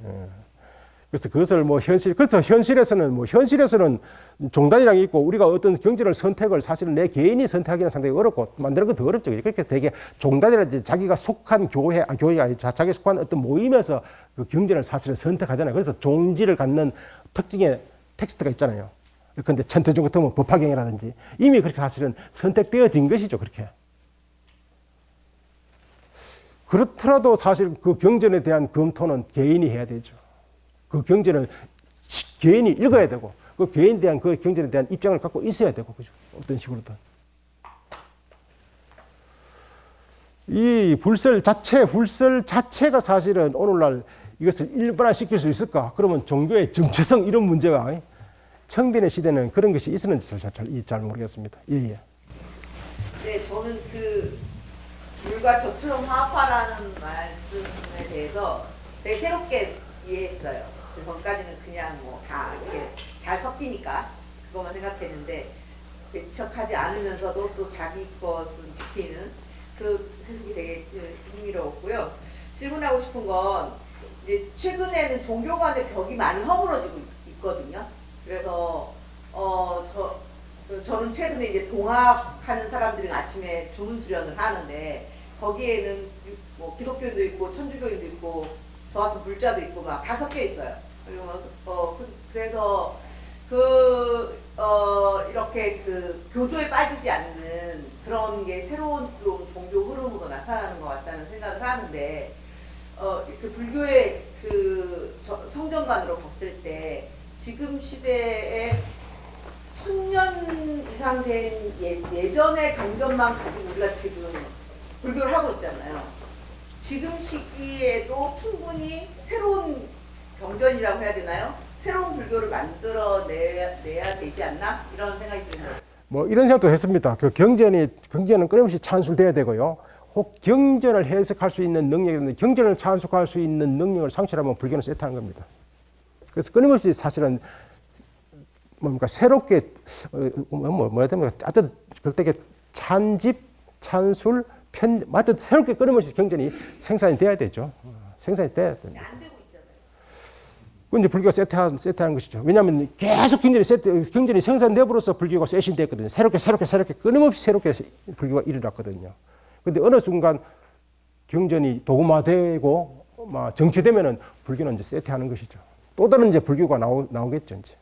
그래서 그것을 현실에서는 종단이라는 게 있고 우리가 어떤 경전을 선택을 사실은 내 개인이 선택하기는 상당히 어렵고 만드는 건 더 어렵죠. 그렇게 되게 종단이라든지 자기가 속한 교회가 아니라 자기가 속한 어떤 모임에서 그 경전을 사실은 선택하잖아요. 그래서 종지를 갖는 특징의 텍스트가 있잖아요. 그런데 천태종 같으면 법화경이라든지 이미 그렇게 사실은 선택되어진 것이죠. 그렇게. 그렇더라도 사실 그 경전에 대한 검토는 개인이 해야 되죠. 그 경전을 개인이 읽어야 되고 그 개인에 대한 그 경전에 대한 입장을 갖고 있어야 되고 그죠. 어떤 식으로든. 이 불설 자체가 사실은 오늘날 이것을 일반화시킬 수 있을까? 그러면 종교의 정체성 이런 문제가 청빈의 시대는 그런 것이 있었는지 잘 모르겠습니다. 예. 네, 저는 그 물과 저처럼 화합하라는 말씀에 대해서 되게 새롭게 이해했어요. 그 전까지는 그냥 뭐 다 이렇게 잘 섞이니까 그것만 생각했는데 배척하지 않으면서도 또 자기 것은 지키는 그 해석이 되게 흥미로웠고요. 질문하고 싶은 건 이제 최근에는 종교 간의 벽이 많이 허물어지고 있거든요. 그래서 저는 최근에 이제 동학하는 사람들이 아침에 주문 수련을 하는데 거기에는 뭐 기독교인도 있고 천주교인도 있고 저 같은 불자도 있고 막 다 섞여 있어요. 그래서 이렇게 그 교조에 빠지지 않는 그런 게 새로운 종교 흐름으로 나타나는 것 같다는 생각을 하는데 이렇게 불교의 그 성전관으로 봤을 때 지금 시대에 1000년 이상 된 예전의 경전만 가지고 우리가 지금 불교를 하고 있잖아요. 지금 시기에도 충분히 새로운 경전이라고 해야 되나요? 새로운 불교를 만들어내야 되지 않나? 이런 생각이 듭니다. 뭐 이런 생각도 했습니다. 그 경전은 끊임없이 찬술돼야 되고요. 혹 경전을 해석할 수 있는 능력이 경전을 찬숙할 수 있는 능력을 상실하면 불교는 세타는 겁니다. 그래서 끊임없이 사실은 뭡니까 새롭게 뭐라 되면 하여튼 그때 찬집, 찬술, 하여튼 새롭게 끊임없이 경전이 생산이 돼야 되죠. 생산이 돼야 됩니다. 안 되고 있잖아요. 그 이제 불교가 세트하는 것이죠. 왜냐하면 계속 경전이 생산되므로써 불교가 쇄신됐거든요. 새롭게 끊임없이 새롭게 불교가 일어났거든요. 그런데 어느 순간 경전이 도구화되고 정체되면은 불교는 이제 세트하는 것이죠. 또 다른 이제 불교가 나오겠죠. 이제.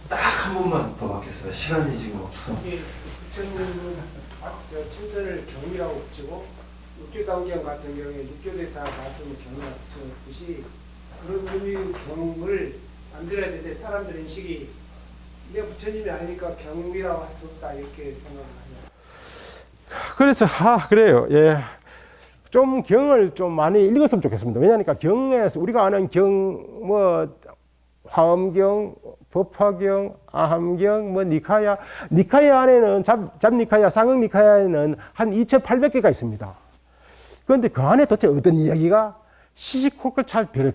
딱 한 번만 더 받겠습니다. 시간이 지금 없어. 부처님은 친서를 경이라고 붙이고 육교당경 같은 경우에 육교대사 말씀을 경이라고 붙여놓듯이 그런 의미의 경을 만들어야 되는데 사람들 인식이 이게 부처님이 아니니까 경이라고 할 수 없다 이렇게 생각을 합니다. 그래서 그래요. 예. 좀 경을 좀 많이 읽었으면 좋겠습니다. 왜냐하니까 경에서 우리가 아는 경 화엄경, 법화경, 아함경, 니카야 안에는 잡니카야, 상응니카야에는 한 2,800개가 있습니다. 그런데 그 안에 도대체 어떤 이야기가 시시콜콜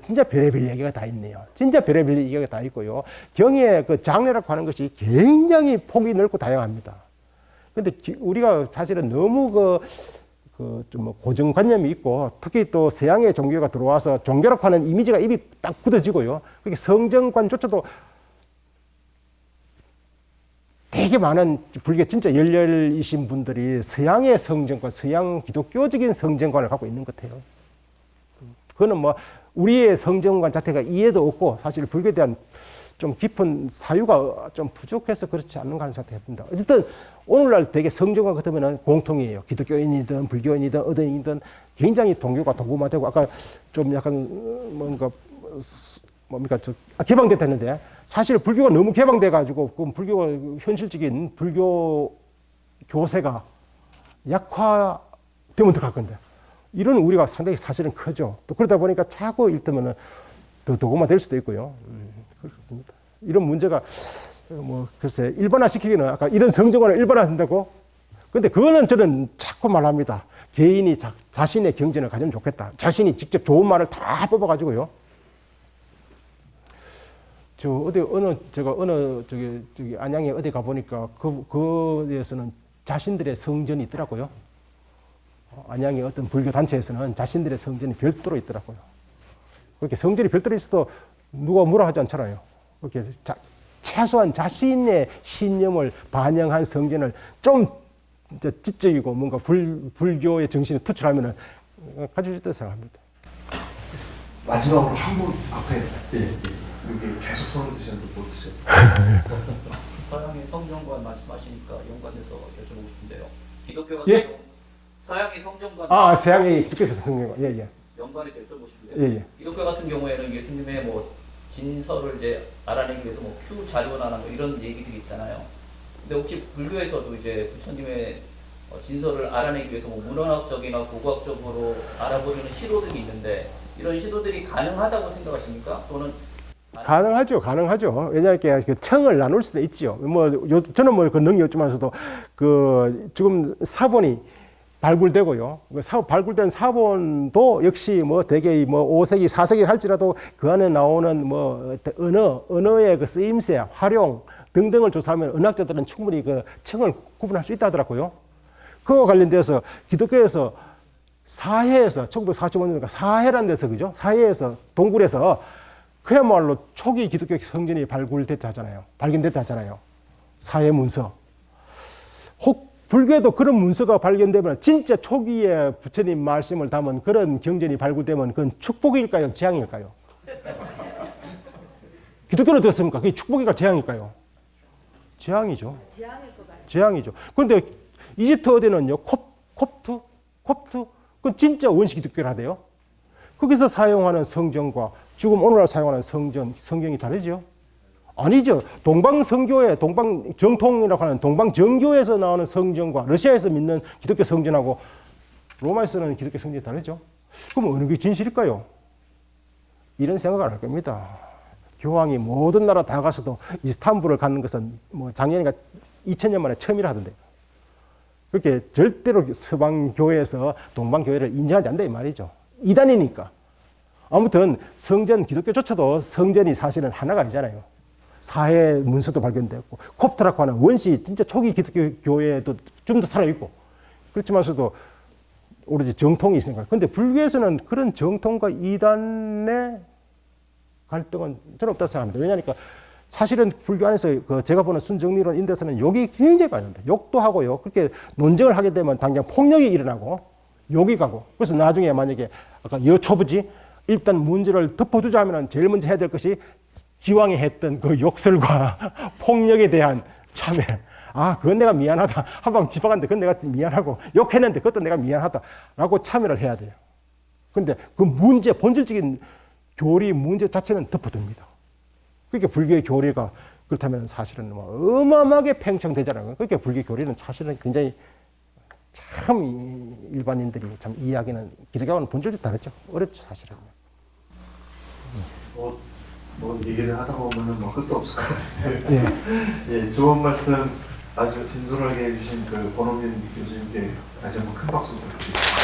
진짜 별의별 이야기가 다 있네요. 진짜 별의별 이야기가 다 있고요. 경의 그 장르라고 하는 것이 굉장히 폭이 넓고 다양합니다. 그런데 우리가 사실은 너무 좀 고정관념이 있고 특히 또 서양의 종교가 들어와서 종교라고 하는 이미지가 입이 딱 굳어지고요. 그게 성정관조차도 되게 많은 불교 진짜 열렬이신 분들이 서양의 성정관, 서양 기독교적인 성정관을 갖고 있는 것 같아요. 그거는 우리의 성정관 자체가 이해도 없고 사실 불교에 대한 좀 깊은 사유가 좀 부족해서 그렇지 않는가 하는 생각이 듭니다. 어쨌든 오늘날 되게 성정관 같으면 공통이에요. 기독교인이든 불교인이든 어디인이든 굉장히 종교가 도구화되고 아까 좀 약간 개방됐다 했는데 사실 불교가 너무 개방돼 가지고 불교가 현실적인 불교 교세가 약화되면 들어갈 건데 이런 우리가 상당히 사실은 크죠. 또 그러다 보니까 자꾸 일테면은 더 도구화될 수도 있고요. 그렇습니다. 이런 문제가 글쎄 일반화시키기는 아까 이런 성정관을 일반화한다고. 근데 그거는 저는 자꾸 말합니다. 개인이 자신의 경전을 가지면 좋겠다. 자신이 직접 좋은 말을 다 뽑아가지고요. 저기 안양에 어디 가보니까 거기에서는 자신들의 성전이 있더라고요. 안양의 어떤 불교 단체에서는 자신들의 성전이 별도로 있더라고요. 그렇게 성전이 별도로 있어도 누가 뭐라 하지 않잖아요. 그렇게 최소한 자신의 신념을 반영한 성전을 좀 지적이고 뭔가 불교의 정신을 투철하면은 가지고 있다고 생각합니다. 마지막으로 한 분 앞에 여기 계속 손을 드셨는데 못 드셨어요. 서양의 성전관 말씀하시니까 연관해서 여쭤보고 싶은데요. 기독교 같은 예? 경우 서양의 성전관 아, 세상에 기독교에서 성경. 예, 예. 연관해서 여쭤보고 싶은데요. 예, 예. 기독교 같은 경우에는 예수님의 뭐 진설을 이제 알아내기 위해서 뭐 Q 자료나 뭐 이런 얘기들이 있잖아요. 근데 혹시 불교에서도 이제 부처님의 진설을 알아내기 위해서 뭐 문헌학적이나 고고학적으로 알아보려는 시도들이 있는데 이런 시도들이 가능하다고 생각하십니까? 또는 가능하죠, 가능하죠. 왜냐하면 그 청을 나눌 수도 있지요. 저는 뭐 그 능력이 없지만서도 그 지금 사본이 발굴되고요. 발굴된 사본도 역시 뭐 대개 뭐 5세기, 4세기 할지라도 그 안에 나오는 뭐 언어의 그 쓰임새, 활용 등등을 조사하면 은학자들은 충분히 그 청을 구분할 수 있다 하더라고요. 그와 관련돼서 기독교에서 사해에서 1945년이니까 사해라는 데서 그죠? 사해에서 동굴에서 그야말로 초기 기독교 성전이 발굴됐다 하잖아요. 발견됐다 하잖아요. 사해 문서. 혹 불교에도 그런 문서가 발견되면 진짜 초기에 부처님 말씀을 담은 그런 경전이 발굴되면 그건 축복일까요? 재앙일까요? 기독교는 어떻습니까? 그게 축복일까 재앙일까요? 재앙이죠. 재앙일 것 같아요. 재앙이죠. 그런데 이집트 어디는요? 콥트? 그건 진짜 원시 기독교를 하대요. 거기서 사용하는 성전과 지금 오늘날 사용하는 성경이 다르죠? 아니죠. 동방성교회, 동방정통이라고 하는 동방정교에서 나오는 성전과 러시아에서 믿는 기독교 성전하고 로마에서는 기독교 성전이 다르죠. 그럼 어느 게 진실일까요? 이런 생각을 안 할 겁니다. 교황이 모든 나라 다 가서도 이스탄불을 가는 것은 뭐 작년인가 2000년 만에 처음이라 하던데. 그렇게 절대로 서방교회에서 동방교회를 인정하지 않는다 이 말이죠. 이단이니까. 아무튼 성전, 기독교조차도 성전이 사실은 하나가 아니잖아요. 사해 문서도 발견됐고 콥트라고 하는 원시 진짜 초기 기독교 교회도 좀 더 살아있고 그렇지만서도 오로지 정통이 있으니까. 근데 불교에서는 그런 정통과 이단의 갈등은 저는 없다고 생각합니다. 왜냐하니까 사실은 불교 안에서 그 제가 보는 순정리론 인데서는 욕이 굉장히 많습니다. 욕도 하고요. 그렇게 논쟁을 하게 되면 당장 폭력이 일어나고 욕이 가고. 그래서 나중에 만약에 아까 여초부지 일단 문제를 덮어두자 하면 제일 먼저 해야 될 것이 기왕에 했던 그 욕설과 폭력에 대한 참여. 아, 그건 내가 미안하다. 한방 집어갔는데 그건 내가 미안하고 욕했는데 그것도 내가 미안하다라고 참여를 해야 돼요. 근데 그 문제, 본질적인 교리 문제 자체는 덮어둡니다. 그러니까 불교의 교리가 그렇다면 사실은 뭐 어마어마하게 팽창되잖아요. 그러니까 불교 교리는 사실은 굉장히 참 일반인들이 참 이해하기는 기독교하고는 본질도 다르죠. 어렵죠, 사실은. 뭐 얘기를 하다 보면은 뭐 끝도 없을 것 같은데. 예. 예, 좋은 말씀 아주 진솔하게 해주신 그 권호민 교수님께 다시 한번 큰 박수 부탁드립니다.